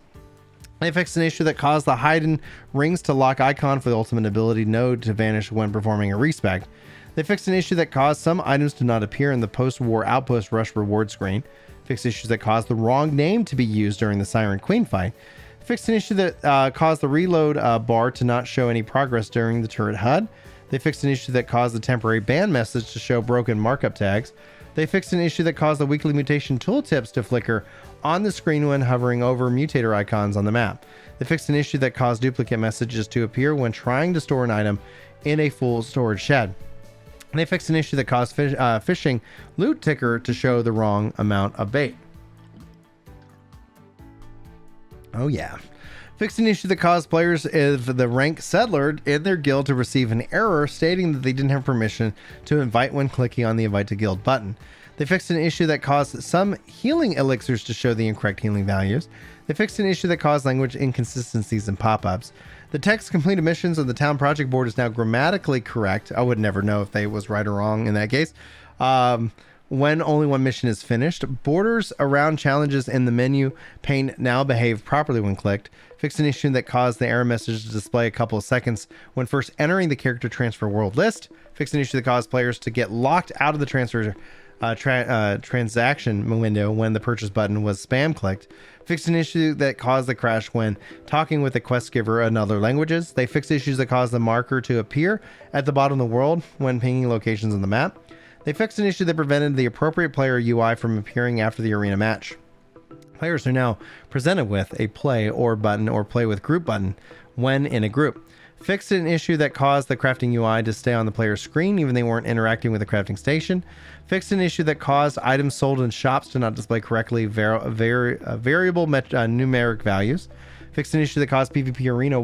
They fixed an issue that caused the hidden rings to lock icon for the ultimate ability node to vanish when performing a respec. They fixed an issue that caused some items to not appear in the post-war Outpost Rush reward screen. Fixed issues that caused the wrong name to be used during the Siren Queen fight. Fixed an issue that caused the reload bar to not show any progress during the turret HUD. They fixed an issue that caused the temporary ban message to show broken markup tags. They fixed an issue that caused the weekly mutation tooltips to flicker on the screen when hovering over mutator icons on the map. They fixed an issue that caused duplicate messages to appear when trying to store an item in a full storage shed. They fixed an issue that caused fishing loot ticker to show the wrong amount of bait. Oh yeah. Fixed an issue that caused players of the rank settler in their guild to receive an error stating that they didn't have permission to invite when clicking on the invite to guild button. They fixed an issue that caused some healing elixirs to show the incorrect healing values. They fixed an issue that caused language inconsistencies and pop-ups. The text completed missions of the town project board is now grammatically correct. I would never know if they was right or wrong in that case. when only one mission is finished. Borders around challenges in the menu pane now behave properly when clicked. Fixed an issue that caused the error message to display a couple of seconds when first entering the character transfer world list. Fixed an issue that caused players to get locked out of the transfer transaction window when the purchase button was spam clicked. Fixed an issue that caused the crash when talking with the quest giver in other languages. They fixed issues that caused the marker to appear at the bottom of the world when pinging locations on the map. They fixed an issue that prevented the appropriate player UI from appearing after the arena match. Players are now presented with a play or button or play with group button when in a group. Fixed an issue that caused the crafting UI to stay on the player's screen even they weren't interacting with the crafting station. Fixed an issue that caused items sold in shops to not display correctly variable numeric values. Fixed an issue that caused PvP Arena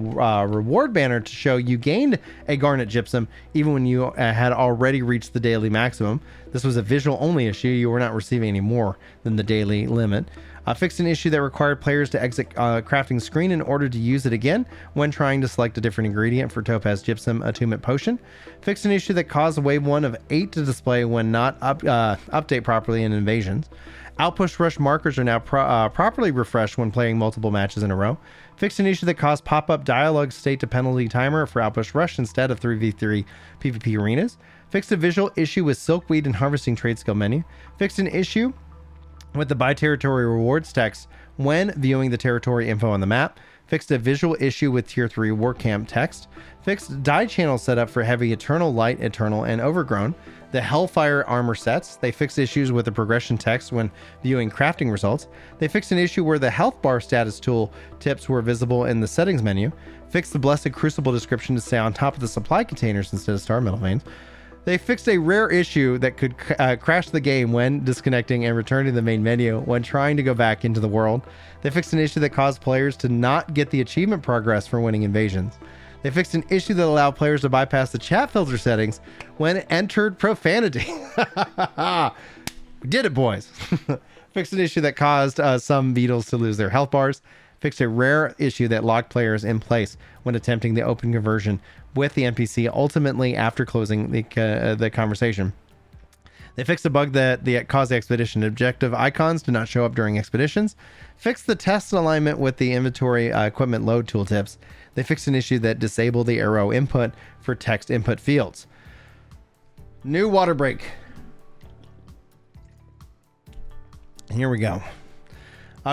reward banner to show you gained a Garnet Gypsum even when you had already reached the daily maximum. This was a visual only issue. You were not receiving any more than the daily limit. Fixed an issue that required players to exit crafting screen in order to use it again when trying to select a different ingredient for Topaz Gypsum Attunement Potion. Fixed an issue that caused wave 1 of 8 to display when not update properly in invasions. Outpost Rush markers are now properly refreshed when playing multiple matches in a row. Fixed an issue that caused pop-up dialogue state to penalty timer for Outpost Rush instead of 3v3 PvP arenas. Fixed a visual issue with Silkweed and Harvesting trade skill menu. Fixed an issue with the by territory rewards text when viewing the territory info on the map. Fixed a visual issue with tier 3 war camp text. Fixed die channel setup for heavy eternal, light, eternal, and overgrown. The Hellfire armor sets. They fixed issues with the progression text when viewing crafting results. They fixed an issue where the health bar status tool tips were visible in the settings menu. Fixed the Blessed Crucible description to stay on top of the supply containers instead of star metal veins. They fixed a rare issue that could crash the game when disconnecting and returning to the main menu when trying to go back into the world. They fixed an issue that caused players to not get the achievement progress for winning invasions. They fixed an issue that allowed players to bypass the chat filter settings when entered profanity. We did it, boys. Fixed an issue that caused some beetles to lose their health bars. Fixed a rare issue that locked players in place when attempting the open conversion with the NPC, ultimately after closing the conversation. They fixed a bug that caused the expedition objective icons to not show up during expeditions. Fixed the test alignment with the inventory equipment load tooltips. They fixed an issue that disabled the arrow input for text input fields. New water break. Here we go.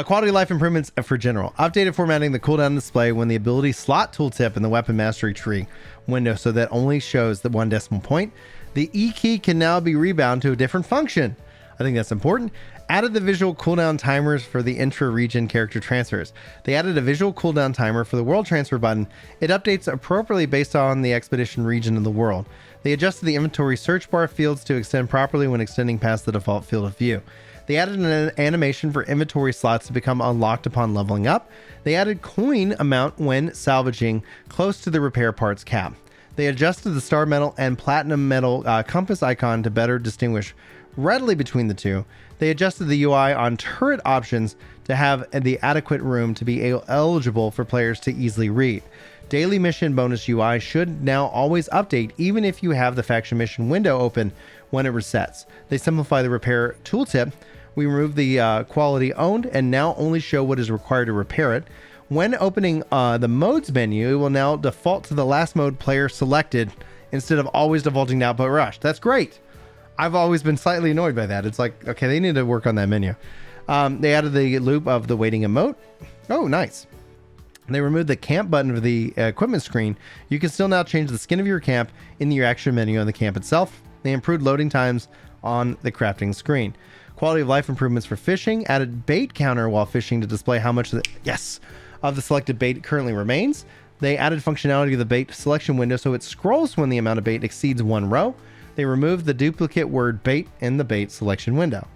Quality of life improvements for general. Updated formatting the cooldown display when the ability slot tooltip in the weapon mastery tree window so that only shows the 1 decimal point. The E key can now be rebound to a different function. I think that's important. Added the visual cooldown timers for the intra-region character transfers. They added a visual cooldown timer for the world transfer button. It updates appropriately based on the expedition region of the world. They adjusted the inventory search bar fields to extend properly when extending past the default field of view. They added an animation for inventory slots to become unlocked upon leveling up. They added coin amount when salvaging close to the repair parts cap. They adjusted the star metal and platinum metal compass icon to better distinguish readily between the two. They adjusted the UI on turret options to have the adequate room to be eligible for players to easily read. Daily mission bonus UI should now always update even if you have the faction mission window open when it resets. They simplify the repair tooltip. We remove the quality owned and now only show what is required to repair it. When opening the modes menu, it will now default to the last mode player selected instead of always defaulting to Outpost Rush. That's great. I've always been slightly annoyed by that. It's like, okay, they need to work on that menu. They added the loop of the waiting emote. Oh, nice. They removed the camp button of the equipment screen. You can still now change the skin of your camp in your action menu on the camp itself. They improved loading times on the crafting screen. Quality of life improvements for fishing. Added bait counter while fishing to display how much of the selected bait currently remains. They added functionality of the bait selection window so it scrolls when the amount of bait exceeds 1 row. They removed the duplicate word bait in the bait selection window.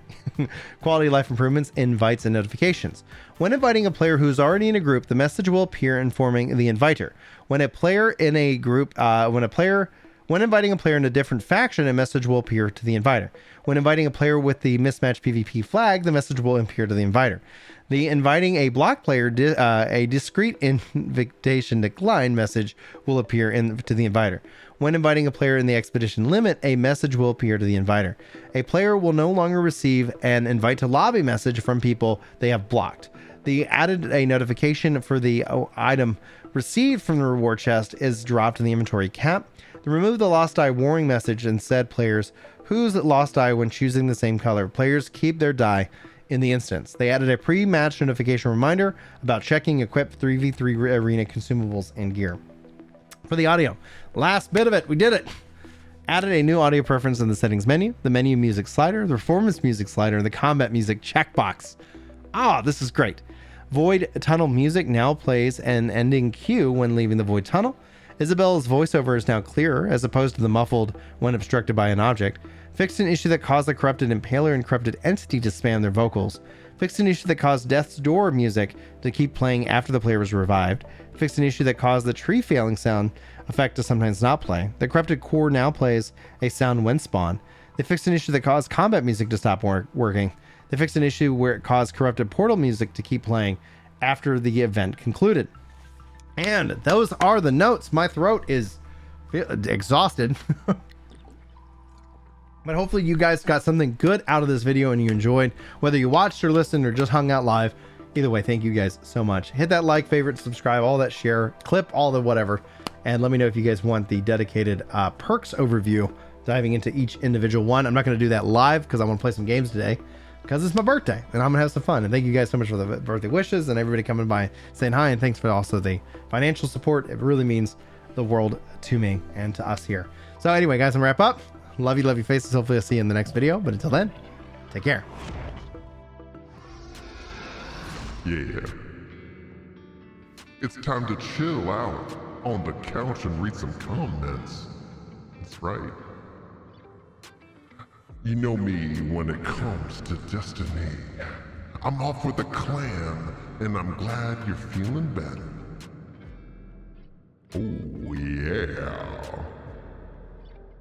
Quality of life improvements, invites, and notifications. When inviting a player who is already in a group, the message will appear informing the inviter. When inviting a player in a different faction, a message will appear to the inviter. When inviting a player with the mismatched PvP flag, the message will appear to the inviter. The inviting a block player, a discrete invitation decline message will appear to the inviter. When inviting a player in the expedition limit, a message will appear to the inviter. A player will no longer receive an invite to lobby message from people they have blocked. They added a notification for the item received from the reward chest is dropped in the inventory cap. They removed the Lost Die warning message and said players whose lost die when choosing the same color. Players keep their die in the instance. They added a pre-match notification reminder about checking equipped 3v3 arena consumables and gear. For the audio, last bit of it, we did it. Added a new audio preference in the settings menu, the menu music slider, the performance music slider, and the combat music checkbox. This is great. Void tunnel music now plays an ending cue when leaving the void tunnel. Isabel's voiceover is now clearer as opposed to the muffled when obstructed by an object. Fixed an issue that caused the corrupted impaler and corrupted entity to spam their vocals. Fixed an issue that caused Death's Door music to keep playing after the player was revived. Fixed an issue that caused the tree failing sound effect to sometimes not play. The corrupted core now plays a sound when spawned. They fixed an issue that caused combat music to stop working. They fixed an issue where it caused corrupted portal music to keep playing after the event concluded. And those are the notes. My throat is exhausted. But hopefully you guys got something good out of this video and you enjoyed, whether you watched or listened or just hung out live. Either way, thank you guys so much. Hit that like, favorite, subscribe, all that, share, clip, all the whatever. And let me know if you guys want the dedicated perks overview, diving into each individual one. I'm not going to do that live because I want to play some games today because it's my birthday and I'm going to have some fun. And thank you guys so much for the birthday wishes and everybody coming by saying hi. And thanks for also the financial support. It really means the world to me and to us here. So anyway, guys, I'm going to wrap up. Love you faces. Hopefully I'll see you in the next video. But until then, take care. Yeah. It's time to chill out on the couch and read some comments. That's right. You know me when it comes to Destiny. I'm off with the clan, and I'm glad you're feeling better. Oh yeah.